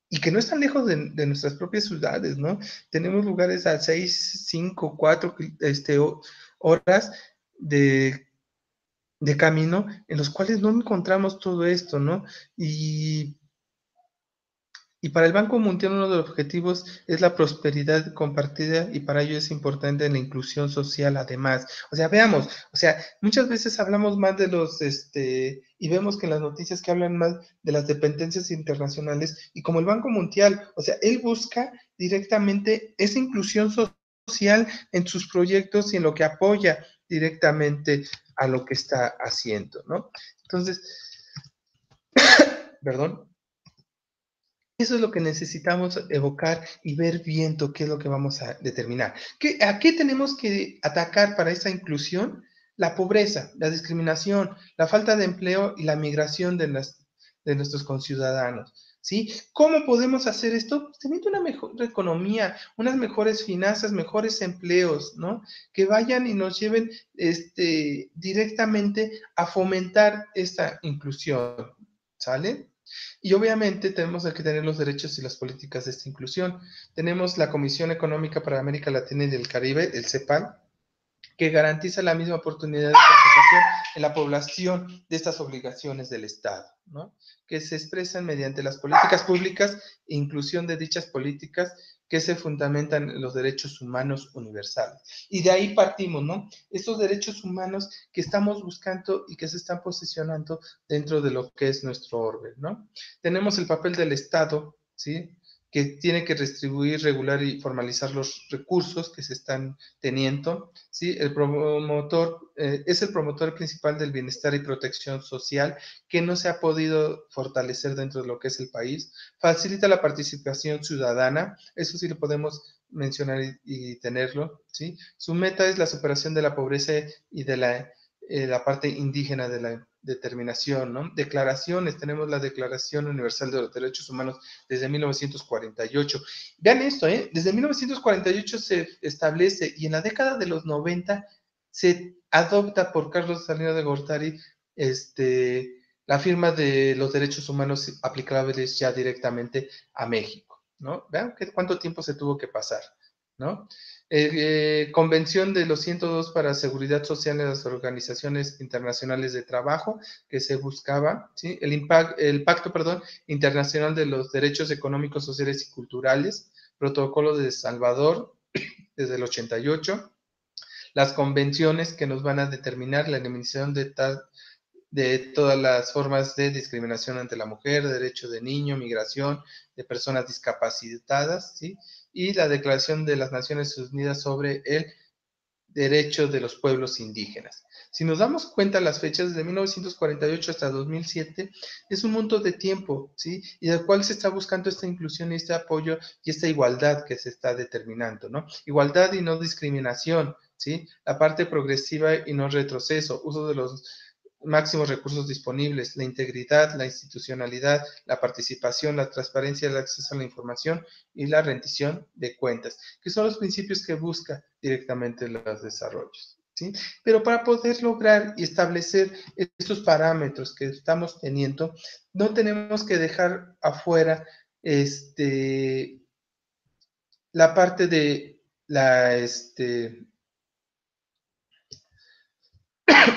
Y que no están lejos de nuestras propias ciudades, ¿no? Tenemos lugares a 6, 5, 4 horas de, de camino en los cuales no encontramos todo esto, ¿no? Y para el Banco Mundial uno de los objetivos es la prosperidad compartida y para ello es importante la inclusión social además. O sea, veamos, o sea, muchas veces hablamos más de y vemos que en las noticias que hablan más de las dependencias internacionales y como el Banco Mundial, o sea, él busca directamente esa inclusión social en sus proyectos y en lo que apoya directamente a lo que está haciendo, ¿no? Entonces, perdón. Eso es lo que necesitamos evocar y ver viendo qué es lo que vamos a determinar. ¿A qué tenemos que atacar para esa inclusión? La pobreza, la discriminación, la falta de empleo y la migración de nuestros conciudadanos. ¿Sí? ¿Cómo podemos hacer esto? Pues teniendo una mejor economía, unas mejores finanzas, mejores empleos, ¿no? Que vayan y nos lleven directamente a fomentar esta inclusión. ¿Sale? Y obviamente tenemos que tener los derechos y las políticas de esta inclusión. Tenemos la Comisión Económica para América Latina y del Caribe, el CEPAL, que garantiza la misma oportunidad de participación en la población de estas obligaciones del Estado, ¿no? Que se expresan mediante las políticas públicas e inclusión de dichas políticas que se fundamentan en los derechos humanos universales. Y de ahí partimos, ¿no? Estos derechos humanos que estamos buscando y que se están posicionando dentro de lo que es nuestro orden, ¿no? Tenemos el papel del Estado, ¿sí? que tiene que distribuir, regular y formalizar los recursos que se están teniendo, ¿sí? El promotor es el promotor principal del bienestar y protección social que no se ha podido fortalecer dentro de lo que es el país. Facilita la participación ciudadana, eso sí lo podemos mencionar y tenerlo, ¿sí? Su meta es la superación de la pobreza y de la parte indígena de la determinación, ¿no? Declaraciones, tenemos la Declaración Universal de los Derechos Humanos desde 1948. Vean esto, ¿eh? Desde 1948 se establece y en la década de los 90 se adopta por Carlos Salinas de Gortari la firma de los derechos humanos aplicables ya directamente a México, ¿no? Vean cuánto tiempo se tuvo que pasar, ¿no? Convención de los 102 para seguridad social en las organizaciones internacionales de trabajo que se buscaba, ¿sí? El pacto, perdón, internacional de los derechos económicos, sociales y culturales, protocolo de Salvador desde el 88, las convenciones que nos van a determinar la eliminación de todas las formas de discriminación ante la mujer, derecho de niño, migración, de personas discapacitadas, ¿sí? Y la Declaración de las Naciones Unidas sobre el derecho de los pueblos indígenas. Si nos damos cuenta, las fechas de 1948 hasta 2007 es un monto de tiempo, ¿sí? Y del cual se está buscando esta inclusión y este apoyo y esta igualdad que se está determinando, ¿no? Igualdad y no discriminación, ¿sí? La parte progresiva y no retroceso, uso de los máximos recursos disponibles, la integridad, la institucionalidad, la participación, la transparencia, el acceso a la información y la rendición de cuentas, que son los principios que busca directamente los desarrollos, ¿sí? Pero para poder lograr y establecer estos parámetros que estamos teniendo, no tenemos que dejar afuera la parte de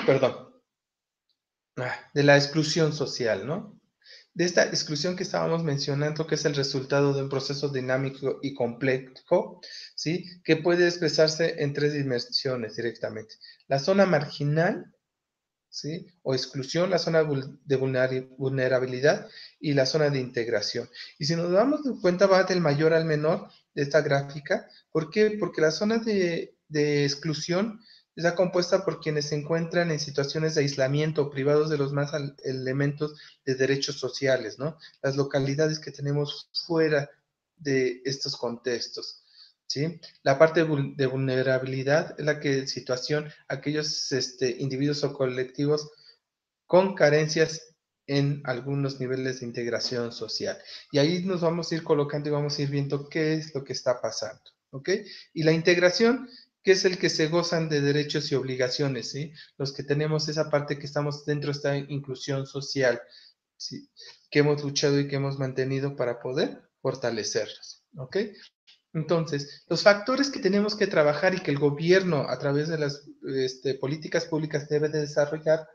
perdón, de la exclusión social, ¿no? De esta exclusión que estábamos mencionando, que es el resultado de un proceso dinámico y complejo, ¿sí? Que puede expresarse en tres dimensiones directamente. La zona marginal, ¿sí? O exclusión, la zona de vulnerabilidad y la zona de integración. Y si nos damos cuenta, va del mayor al menor de esta gráfica. ¿Por qué? Porque la zona de exclusión está compuesta por quienes se encuentran en situaciones de aislamiento, privados de los más elementos de derechos sociales, ¿no? Las localidades que tenemos fuera de estos contextos, ¿sí? La parte de vulnerabilidad es la que situación, aquellos individuos o colectivos con carencias en algunos niveles de integración social. Y ahí nos vamos a ir colocando y vamos a ir viendo qué es lo que está pasando, ¿ok? Y la integración, que es el que se gozan de derechos y obligaciones, ¿sí? Los que tenemos esa parte que estamos dentro de esta inclusión social, ¿sí? Que hemos luchado y que hemos mantenido para poder fortalecerlos, ¿ok? Entonces, los factores que tenemos que trabajar y que el gobierno a través de las políticas públicas debe de desarrollar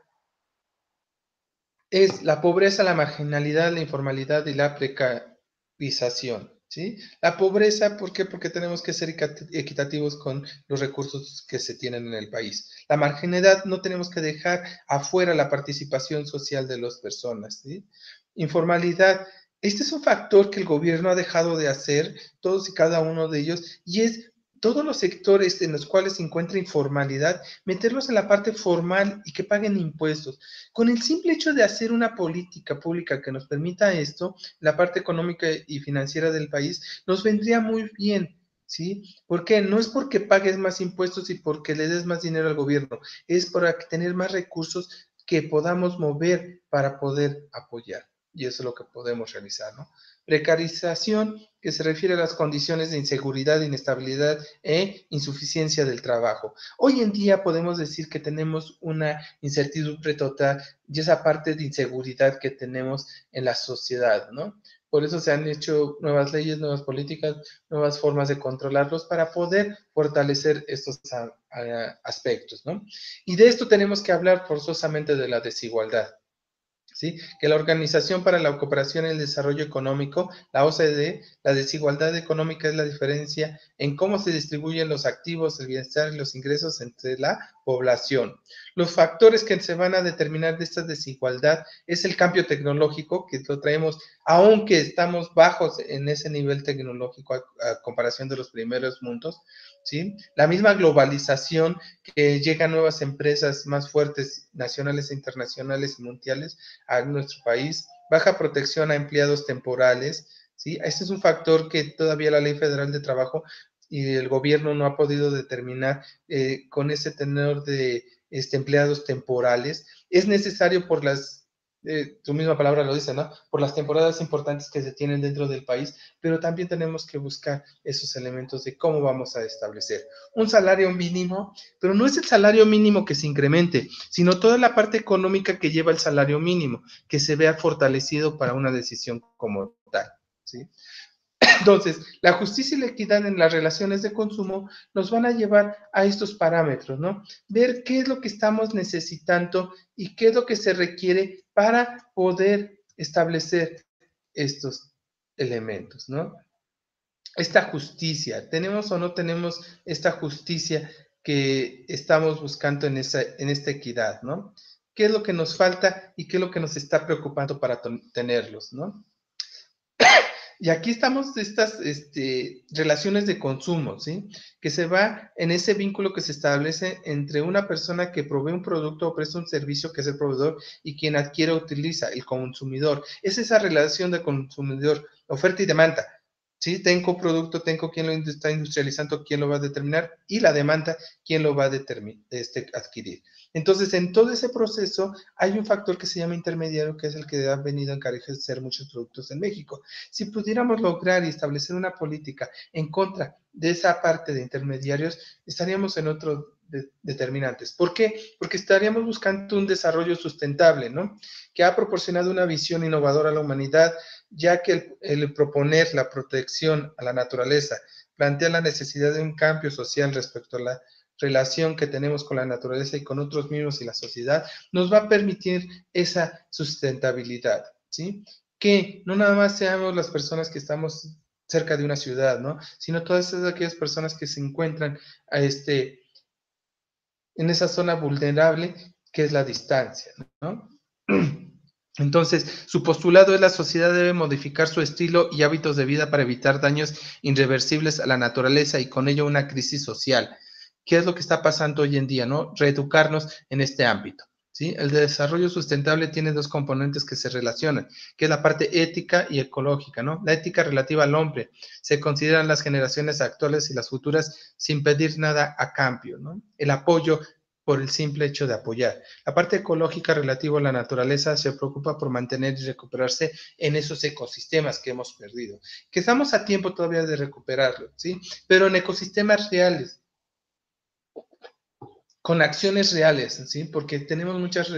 es la pobreza, la marginalidad, la informalidad y la precarización, ¿sí? La pobreza, ¿por qué? Porque tenemos que ser equitativos con los recursos que se tienen en el país. La marginalidad, no tenemos que dejar afuera la participación social de las personas, ¿sí? Informalidad, este es un factor que el gobierno ha dejado de hacer, todos y cada uno de ellos, y es todos los sectores en los cuales se encuentra informalidad, meterlos en la parte formal y que paguen impuestos. Con el simple hecho de hacer una política pública que nos permita esto, la parte económica y financiera del país, nos vendría muy bien, ¿sí? Porque no es porque pagues más impuestos y porque le des más dinero al gobierno, es para tener más recursos que podamos mover para poder apoyar. Y eso es lo que podemos realizar, ¿no? Precarización, que se refiere a las condiciones de inseguridad, inestabilidad e insuficiencia del trabajo. Hoy en día podemos decir que tenemos una incertidumbre total y esa parte de inseguridad que tenemos en la sociedad, ¿no? Por eso se han hecho nuevas leyes, nuevas políticas, nuevas formas de controlarlos para poder fortalecer estos aspectos, ¿no? Y de esto tenemos que hablar forzosamente de la desigualdad. ¿sí? Que la Organización para la Cooperación y el Desarrollo Económico, la OCDE, la desigualdad económica es la diferencia en cómo se distribuyen los activos, el bienestar y los ingresos entre la población. Los factores que se van a determinar de esta desigualdad es el cambio tecnológico, que lo traemos, aunque estamos bajos en ese nivel tecnológico a comparación de los primeros mundos, ¿sí? La misma globalización, que llegan nuevas empresas más fuertes, nacionales e internacionales y mundiales a nuestro país, baja protección a empleados temporales, ¿sí? Este es un factor que todavía la Ley Federal de Trabajo y el gobierno no ha podido determinar con ese tenor de empleados temporales. Es necesario por tu misma palabra lo dice, ¿no? Por las temporadas importantes que se tienen dentro del país, pero también tenemos que buscar esos elementos de cómo vamos a establecer un salario mínimo, pero no es el salario mínimo que se incremente, sino toda la parte económica que lleva el salario mínimo, que se vea fortalecido para una decisión como tal, ¿sí? Entonces, la justicia y la equidad en las relaciones de consumo nos van a llevar a estos parámetros, ¿no? Ver qué es lo que estamos necesitando y qué es lo que se requiere para poder establecer estos elementos, ¿no? Esta justicia, ¿tenemos o no tenemos esta justicia que estamos buscando en esta equidad, ¿no? ¿Qué es lo que nos falta y qué es lo que nos está preocupando para tenerlos, ¿no? Y aquí estamos de estas relaciones de consumo, ¿sí? Que se va en ese vínculo que se establece entre una persona que provee un producto o presta un servicio, que es el proveedor, y quien adquiere o utiliza, el consumidor. Es esa relación de consumidor, oferta y demanda. ¿Sí? Tengo producto, tengo quien lo está industrializando, quién lo va a determinar, y la demanda, quién lo va a adquirir. Entonces, en todo ese proceso hay un factor que se llama intermediario, que es el que ha venido a encarecer muchos productos en México. Si pudiéramos lograr y establecer una política en contra de esa parte de intermediarios, estaríamos en otros determinantes. ¿Por qué? Porque estaríamos buscando un desarrollo sustentable, ¿no? Que ha proporcionado una visión innovadora a la humanidad, ya que el proponer la protección a la naturaleza plantea la necesidad de un cambio social respecto a la relación que tenemos con la naturaleza y con otros mismos y la sociedad, nos va a permitir esa sustentabilidad, ¿sí? Que no nada más seamos las personas que estamos cerca de una ciudad, ¿no? Sino todas aquellas personas que se encuentran a en esa zona vulnerable que es la distancia, ¿no? Entonces, su postulado es la sociedad debe modificar su estilo y hábitos de vida para evitar daños irreversibles a la naturaleza y con ello una crisis social. ¿Qué es lo que está pasando hoy en día, no? Reeducarnos en este ámbito, ¿sí? El desarrollo sustentable tiene dos componentes que se relacionan, que es la parte ética y ecológica, ¿no? La ética relativa al hombre. Se consideran las generaciones actuales y las futuras sin pedir nada a cambio, ¿no? El apoyo por el simple hecho de apoyar. La parte ecológica relativa a la naturaleza se preocupa por mantener y recuperarse en esos ecosistemas que hemos perdido, que estamos a tiempo todavía de recuperarlo, ¿sí? Pero en ecosistemas reales, con acciones reales, ¿sí? Porque tenemos muchas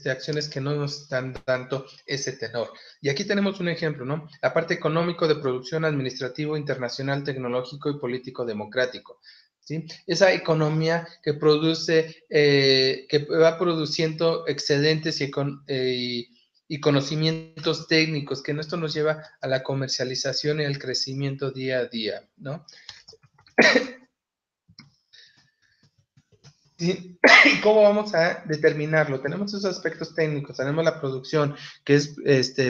acciones que no nos dan tanto ese tenor. Y aquí tenemos un ejemplo, ¿no? La parte económico de producción administrativo, internacional, tecnológico y político democrático. ¿Sí? Esa economía que produce, que va produciendo excedentes y conocimientos técnicos, que esto nos lleva a la comercialización y al crecimiento día a día, ¿no? ¿Sí? ¿Y cómo vamos a determinarlo? Tenemos esos aspectos técnicos, tenemos la producción, que es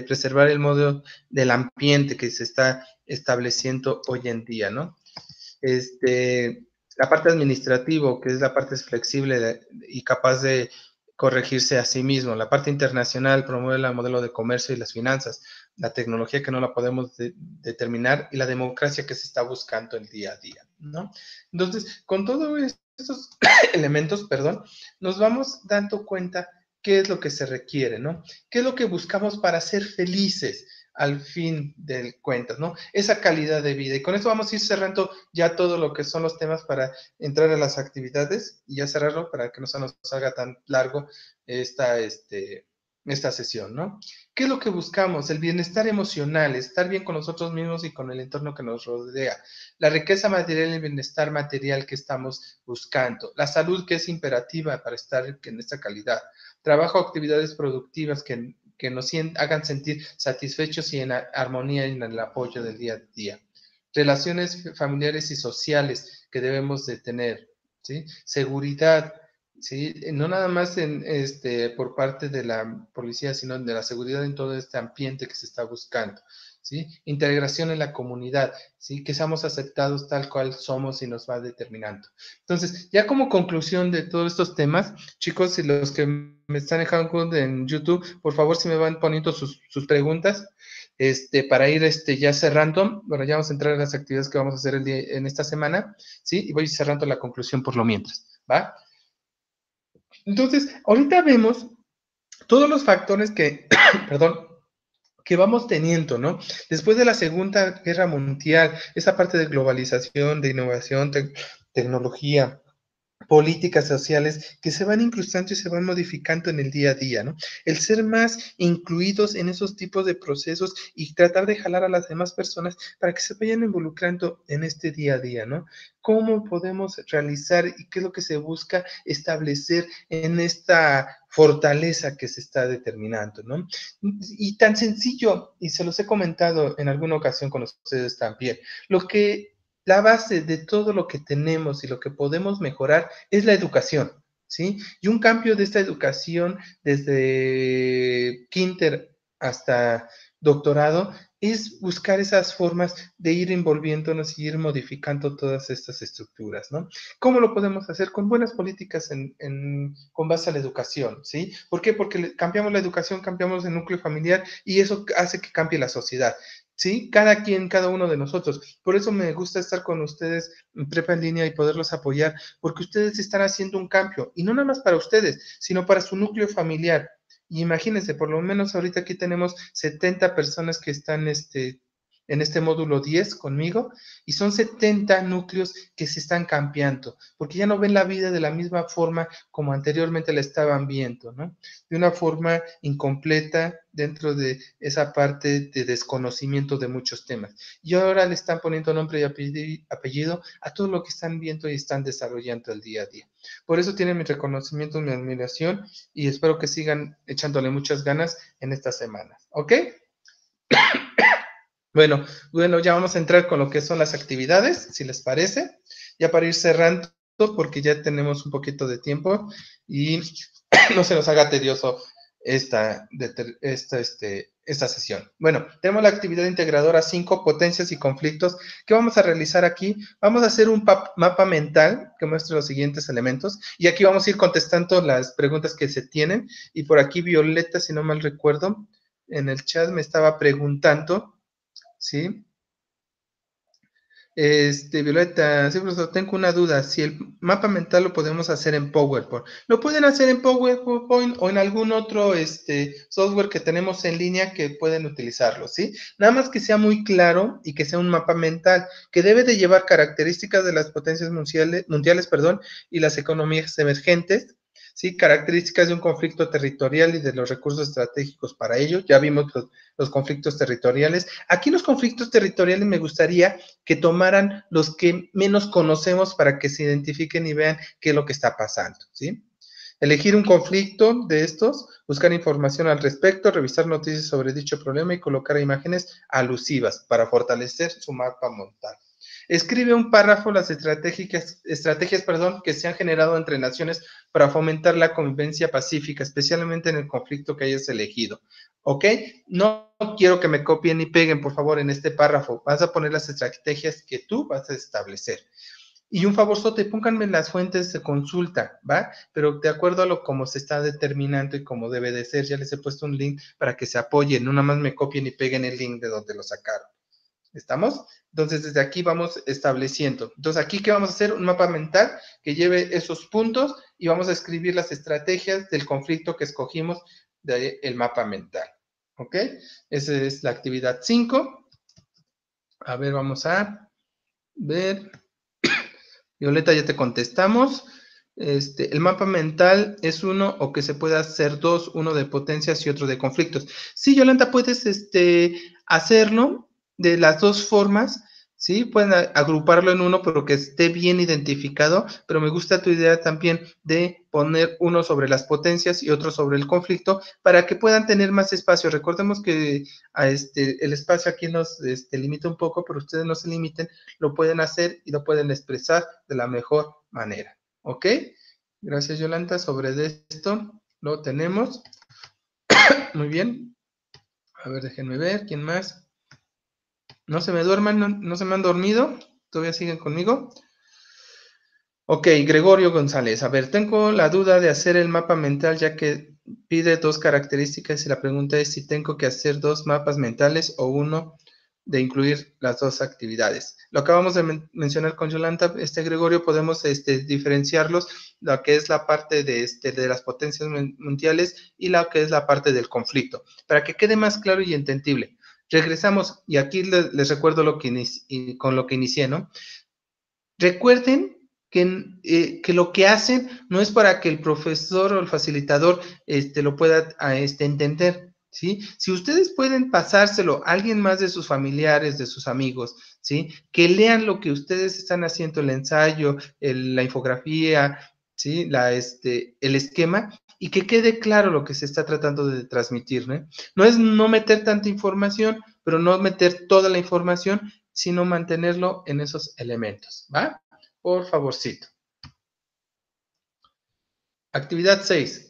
preservar el modo del ambiente que se está estableciendo hoy en día, ¿no? La parte administrativa, que es la parte flexible y capaz de corregirse a sí mismo. La parte internacional promueve el modelo de comercio y las finanzas, la tecnología que no la podemos determinar y la democracia que se está buscando el día a día, ¿no? Entonces, con todos estos elementos, perdón, nos vamos dando cuenta qué es lo que se requiere, ¿no? ¿Qué es lo que buscamos para ser felices al fin de cuentas, ¿no? Esa calidad de vida. Y con esto vamos a ir cerrando ya todo lo que son los temas para entrar a las actividades y ya cerrarlo para que no se nos haga tan largo esta sesión, ¿no? ¿Qué es lo que buscamos? El bienestar emocional, estar bien con nosotros mismos y con el entorno que nos rodea, la riqueza material y el bienestar material que estamos buscando, la salud que es imperativa para estar en esta calidad, trabajo, actividades productivas que que nos hagan sentir satisfechos y en armonía y en el apoyo del día a día. Relaciones familiares y sociales que debemos de tener, ¿sí? Seguridad, ¿sí? No nada más por parte de la policía, sino de la seguridad en todo este ambiente que se está buscando, ¿sí? Integración en la comunidad, ¿sí? Que seamos aceptados tal cual somos y nos va determinando. Entonces, ya como conclusión de todos estos temas, chicos, y los que me están dejando en YouTube, por favor, si me van poniendo sus preguntas, para ir ya cerrando. Bueno, ya vamos a entrar en las actividades que vamos a hacer en esta semana, ¿sí? Y voy cerrando la conclusión por lo mientras, ¿va? Entonces, ahorita vemos todos los factores que, perdón, que vamos teniendo, ¿no? Después de la Segunda Guerra Mundial, esa parte de globalización, de innovación, tecnología, políticas sociales que se van incrustando y se van modificando en el día a día, ¿no? El ser más incluidos en esos tipos de procesos y tratar de jalar a las demás personas para que se vayan involucrando en este día a día, ¿no? ¿Cómo podemos realizar y qué es lo que se busca establecer en esta fortaleza que se está determinando, ¿no? Y tan sencillo, y se los he comentado en alguna ocasión con ustedes también, lo que la base de todo lo que tenemos y lo que podemos mejorar es la educación, ¿sí? Y un cambio de esta educación desde kinder hasta doctorado es buscar esas formas de ir envolviéndonos y ir modificando todas estas estructuras, ¿no? ¿Cómo lo podemos hacer? Con buenas políticas con base a la educación, ¿sí? ¿Por qué? Porque cambiamos la educación, cambiamos el núcleo familiar y eso hace que cambie la sociedad. ¿Sí? Cada quien, cada uno de nosotros. Por eso me gusta estar con ustedes en Prepa en línea y poderlos apoyar, porque ustedes están haciendo un cambio, y no nada más para ustedes, sino para su núcleo familiar. Y imagínense, por lo menos ahorita aquí tenemos 70 personas que están en este módulo 10 conmigo, y son 70 núcleos que se están cambiando, porque ya no ven la vida de la misma forma como anteriormente la estaban viendo, ¿no? De una forma incompleta dentro de esa parte de desconocimiento de muchos temas. Y ahora le están poniendo nombre y apellido a todo lo que están viendo y están desarrollando el día a día. Por eso tienen mi reconocimiento, mi admiración, y espero que sigan echándole muchas ganas en estas semanas. ¿Ok? Bueno, ya vamos a entrar con lo que son las actividades, si les parece, ya para ir cerrando, porque ya tenemos un poquito de tiempo y no se nos haga tedioso esta sesión. Bueno, tenemos la actividad integradora 5, potencias y conflictos. ¿Qué vamos a realizar aquí? Vamos a hacer un mapa mental que muestre los siguientes elementos, y aquí vamos a ir contestando las preguntas que se tienen, y por aquí Violeta, si no mal recuerdo, en el chat me estaba preguntando, ¿sí? Violeta, sí, profesor, tengo una duda. Si el mapa mental lo podemos hacer en PowerPoint, ¿lo pueden hacer en PowerPoint o en algún otro software que tenemos en línea que pueden utilizarlo, ¿sí? Nada más que sea muy claro y que sea un mapa mental que debe de llevar características de las potencias mundiales, perdón, y las economías emergentes, ¿sí? Características de un conflicto territorial y de los recursos estratégicos para ello. Ya vimos los conflictos territoriales. Aquí los conflictos territoriales me gustaría que tomaran los que menos conocemos para que se identifiquen y vean qué es lo que está pasando, ¿sí? Elegir un conflicto de estos, buscar información al respecto, revisar noticias sobre dicho problema y colocar imágenes alusivas para fortalecer su mapa mental. Escribe un párrafo las estrategias, que se han generado entre naciones para fomentar la convivencia pacífica, especialmente en el conflicto que hayas elegido. ¿Ok? No quiero que me copien ni peguen, por favor, en este párrafo. Vas a poner las estrategias que tú vas a establecer. Y un favorzote, pónganme las fuentes de consulta, ¿va? Pero de acuerdo a lo como se está determinando y como debe de ser, ya les he puesto un link para que se apoyen, no nada más me copien y peguen el link de donde lo sacaron. ¿Estamos? Entonces, desde aquí vamos estableciendo. Entonces, aquí, ¿qué vamos a hacer? Un mapa mental que lleve esos puntos y vamos a escribir las estrategias del conflicto que escogimos del mapa mental. ¿Ok? Esa es la actividad 5. A ver, vamos a ver. Violeta, ya te contestamos. El mapa mental es uno o que se puede hacer dos, uno de potencias y otro de conflictos. Sí, Yolanda, puedes hacerlo de las dos formas, ¿sí? Pueden agruparlo en uno, pero que esté bien identificado, pero me gusta tu idea también de poner uno sobre las potencias y otro sobre el conflicto para que puedan tener más espacio. Recordemos que el espacio aquí nos limita un poco, pero ustedes no se limiten, lo pueden hacer y lo pueden expresar de la mejor manera, ¿ok? Gracias, Yolanda. Sobre esto lo tenemos. Muy bien. A ver, déjenme ver, ¿quién más? No se me duerman, no se me han dormido. ¿Todavía siguen conmigo? Ok, Gregorio González. A ver, tengo la duda de hacer el mapa mental ya que pide dos características y la pregunta es si tengo que hacer dos mapas mentales o uno de incluir las dos actividades. Lo acabamos de mencionar con Yolanda, Gregorio, podemos diferenciarlos, lo que es la parte de las potencias mundiales y lo que es la parte del conflicto, para que quede más claro y entendible. Regresamos, y aquí les recuerdo con lo que inicié, ¿no? Recuerden que lo que hacen no es para que el profesor o el facilitador lo pueda entender, ¿sí? Si ustedes pueden pasárselo a alguien más de sus familiares, de sus amigos, ¿sí? Que lean lo que ustedes están haciendo, el ensayo, la infografía, ¿sí? El esquema, y que quede claro lo que se está tratando de transmitir, ¿no? No es no meter tanta información, pero no meter toda la información, sino mantenerlo en esos elementos, ¿va? Por favorcito. Actividad 6.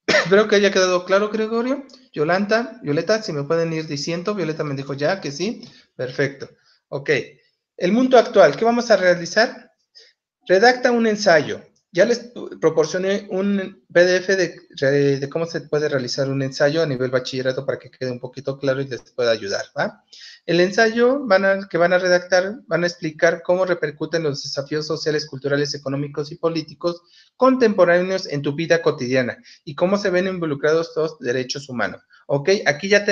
Espero que haya quedado claro, Gregorio. Violeta, si me pueden ir diciendo. Violeta me dijo ya que sí. Perfecto. Ok. El mundo actual. ¿Qué vamos a realizar? Redacta un ensayo. Ya les proporcioné un PDF de cómo se puede realizar un ensayo a nivel bachillerato para que quede un poquito claro y les pueda ayudar, ¿va? El ensayo que van a redactar van a explicar cómo repercuten los desafíos sociales, culturales, económicos y políticos contemporáneos en tu vida cotidiana y cómo se ven involucrados los derechos humanos. ¿Ok? Aquí ya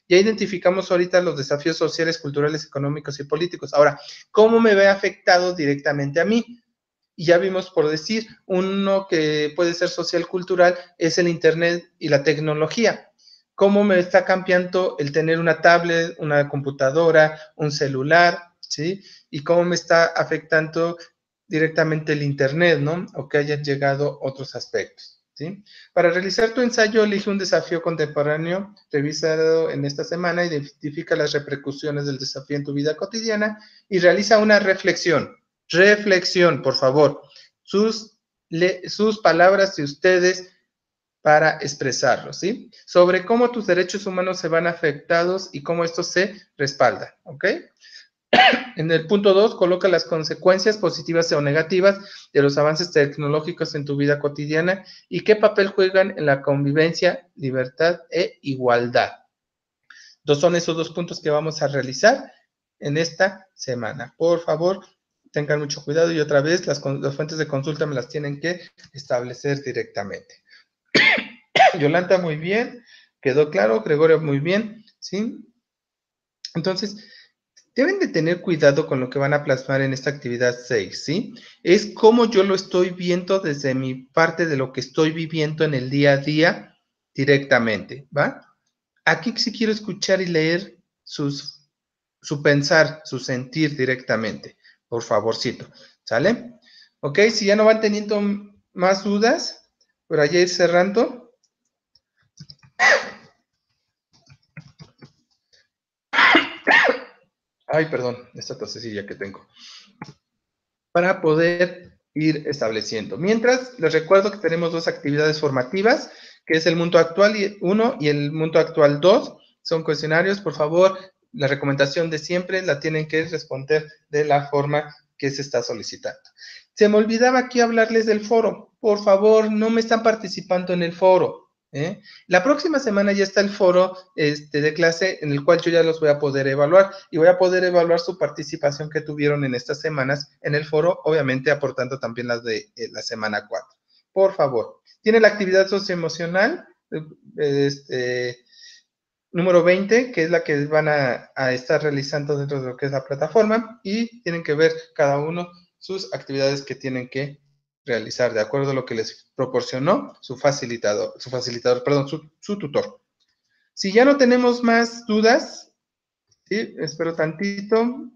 identificamos ahorita los desafíos sociales, culturales, económicos y políticos. Ahora, ¿cómo me ve afectado directamente a mí? Y ya vimos, por decir, uno que puede ser social cultural es el Internet y la tecnología. ¿Cómo me está cambiando el tener una tablet, una computadora, un celular, ¿sí? Y cómo me está afectando directamente el Internet, ¿no? O que hayan llegado otros aspectos, ¿sí? Para realizar tu ensayo, elige un desafío contemporáneo revisado en esta semana, identifica las repercusiones del desafío en tu vida cotidiana y realiza una reflexión. Reflexión, por favor. Sus palabras de ustedes para expresarlo, ¿sí? Sobre cómo tus derechos humanos se van afectados y cómo esto se respalda, ¿ok? En el punto 2, coloca las consecuencias positivas o negativas de los avances tecnológicos en tu vida cotidiana y qué papel juegan en la convivencia, libertad e igualdad. Son esos dos puntos que vamos a realizar en esta semana. Por favor, tengan mucho cuidado y otra vez las fuentes de consulta me las tienen que establecer directamente. Yolanda, muy bien. Quedó claro. Gregorio, muy bien. ¿Sí? Entonces, deben de tener cuidado con lo que van a plasmar en esta actividad 6, ¿sí? Es como yo lo estoy viendo desde mi parte de lo que estoy viviendo en el día a día directamente, ¿va? Aquí sí quiero escuchar y leer su pensar, su sentir directamente, por favorcito, ¿sale? Ok, si ya no van teniendo más dudas, por allá ir cerrando. Ay, perdón, esta tosecilla que tengo. Para poder ir estableciendo. Mientras, les recuerdo que tenemos dos actividades formativas, que es el mundo actual 1 y el mundo actual 2. Son cuestionarios, por favor, la recomendación de siempre la tienen que responder de la forma que se está solicitando. Se me olvidaba aquí hablarles del foro. Por favor, no me están participando en el foro. La próxima semana ya está el foro de clase en el cual yo ya los voy a poder evaluar y voy a poder evaluar su participación que tuvieron en estas semanas en el foro, obviamente aportando también las de la semana 4. Por favor, tiene la actividad socioemocional, número 20, que es la que van a estar realizando dentro de lo que es la plataforma y tienen que ver cada uno sus actividades que tienen que realizar de acuerdo a lo que les proporcionó su tutor. Si ya no tenemos más dudas, ¿sí? Espero tantito.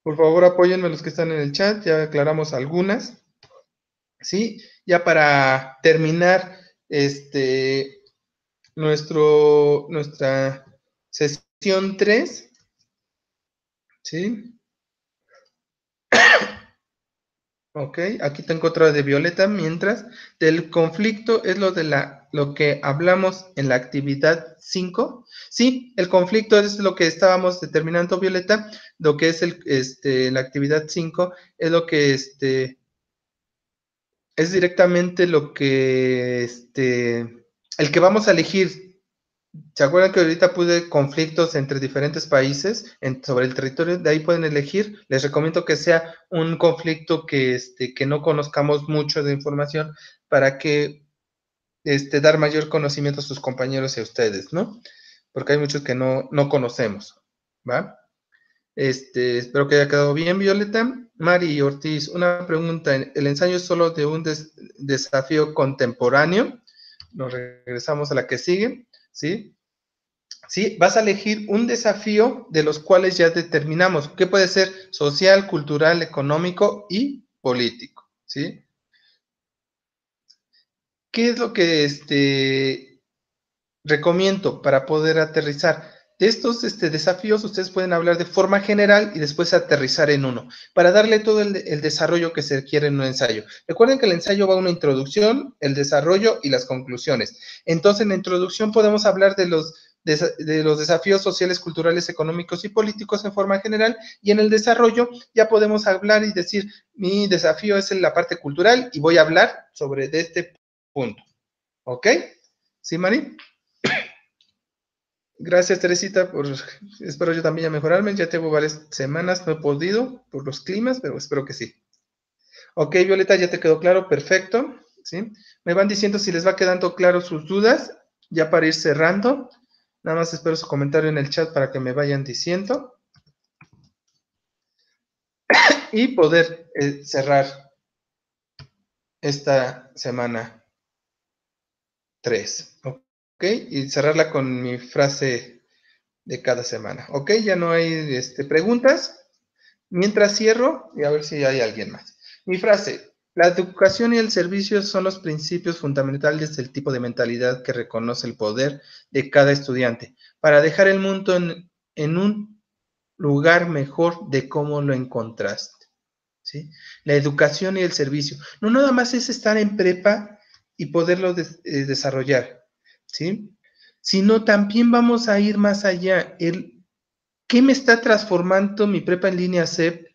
Por favor, apóyenme los que están en el chat, ya aclaramos algunas, ¿sí? Ya para terminar, nuestra sesión 3, ¿sí? Ok, aquí tengo otra de Violeta, mientras del conflicto es lo que hablamos en la actividad 5. Sí, el conflicto es lo que estábamos determinando, Violeta, lo que es la actividad 5 es lo que es directamente lo que el que vamos a elegir. ¿Se acuerdan que ahorita puse conflictos entre diferentes países sobre el territorio? De ahí pueden elegir. Les recomiendo que sea un conflicto que no conozcamos mucho de información para que dar mayor conocimiento a sus compañeros y a ustedes, ¿no? Porque hay muchos que no conocemos, ¿va? Espero que haya quedado bien, Violeta. Mari Ortiz, una pregunta. ¿El ensayo es solo de un desafío contemporáneo? Nos regresamos a la que sigue, ¿sí? ¿Sí? Vas a elegir un desafío de los cuales ya determinamos, que puede ser social, cultural, económico y político, ¿sí? ¿Qué es lo que recomiendo para poder aterrizar? De estos desafíos ustedes pueden hablar de forma general y después aterrizar en uno, para darle todo el desarrollo que se requiere en un ensayo. Recuerden que el ensayo va a una introducción, el desarrollo y las conclusiones. Entonces, en la introducción podemos hablar de los desafíos sociales, culturales, económicos y políticos en forma general, y en el desarrollo ya podemos hablar y decir, mi desafío es en la parte cultural y voy a hablar sobre de este punto. ¿Ok? ¿Sí, Mari? Gracias, Teresita, espero yo también ya mejorarme. Ya tengo varias semanas, no he podido por los climas, pero espero que sí. Ok, Violeta, ya te quedó claro, perfecto. ¿Sí? Me van diciendo si les va quedando claro sus dudas, ya para ir cerrando. Nada más espero su comentario en el chat para que me vayan diciendo y poder cerrar esta semana 3. Ok, y cerrarla con mi frase de cada semana. Ok, ya no hay preguntas. Mientras cierro, y a ver si hay alguien más. Mi frase, la educación y el servicio son los principios fundamentales del tipo de mentalidad que reconoce el poder de cada estudiante para dejar el mundo en un lugar mejor de cómo lo encontraste. ¿Sí? La educación y el servicio. No nada más es estar en prepa y poderlo desarrollar, ¿sí? Sino también vamos a ir más allá. ¿Qué me está transformando mi prepa en línea CEP?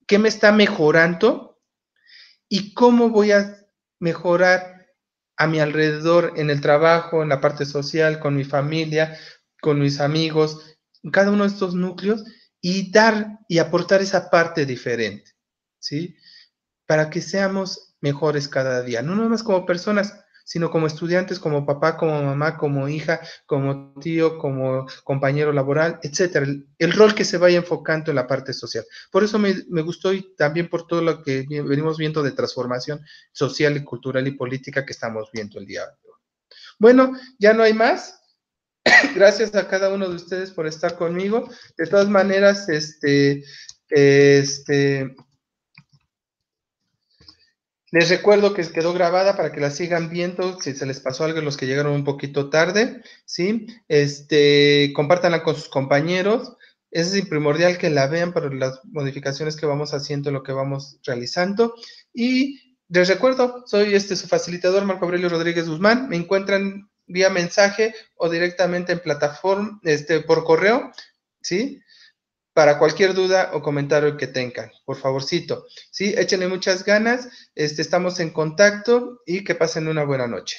¿Qué me está mejorando? ¿Y cómo voy a mejorar a mi alrededor, en el trabajo, en la parte social, con mi familia, con mis amigos, en cada uno de estos núcleos, y dar y aportar esa parte diferente, ¿sí? Para que seamos mejores cada día, no nada más como personas, sino como estudiantes, como papá, como mamá, como hija, como tío, como compañero laboral, etcétera. El rol que se vaya enfocando en la parte social. Por eso me gustó y también por todo lo que venimos viendo de transformación social y cultural y política que estamos viendo el día de hoy. Bueno, ya no hay más. Gracias a cada uno de ustedes por estar conmigo. De todas maneras, les recuerdo que quedó grabada para que la sigan viendo, si se les pasó algo, los que llegaron un poquito tarde, ¿sí? Compártanla con sus compañeros. Es primordial que la vean para las modificaciones que vamos haciendo, lo que vamos realizando. Y les recuerdo, soy su facilitador, Marco Aurelio Rodríguez Guzmán. Me encuentran vía mensaje o directamente en plataforma, por correo, ¿sí? Para cualquier duda o comentario que tengan, por favorcito, ¿sí? Échenle muchas ganas, estamos en contacto y que pasen una buena noche.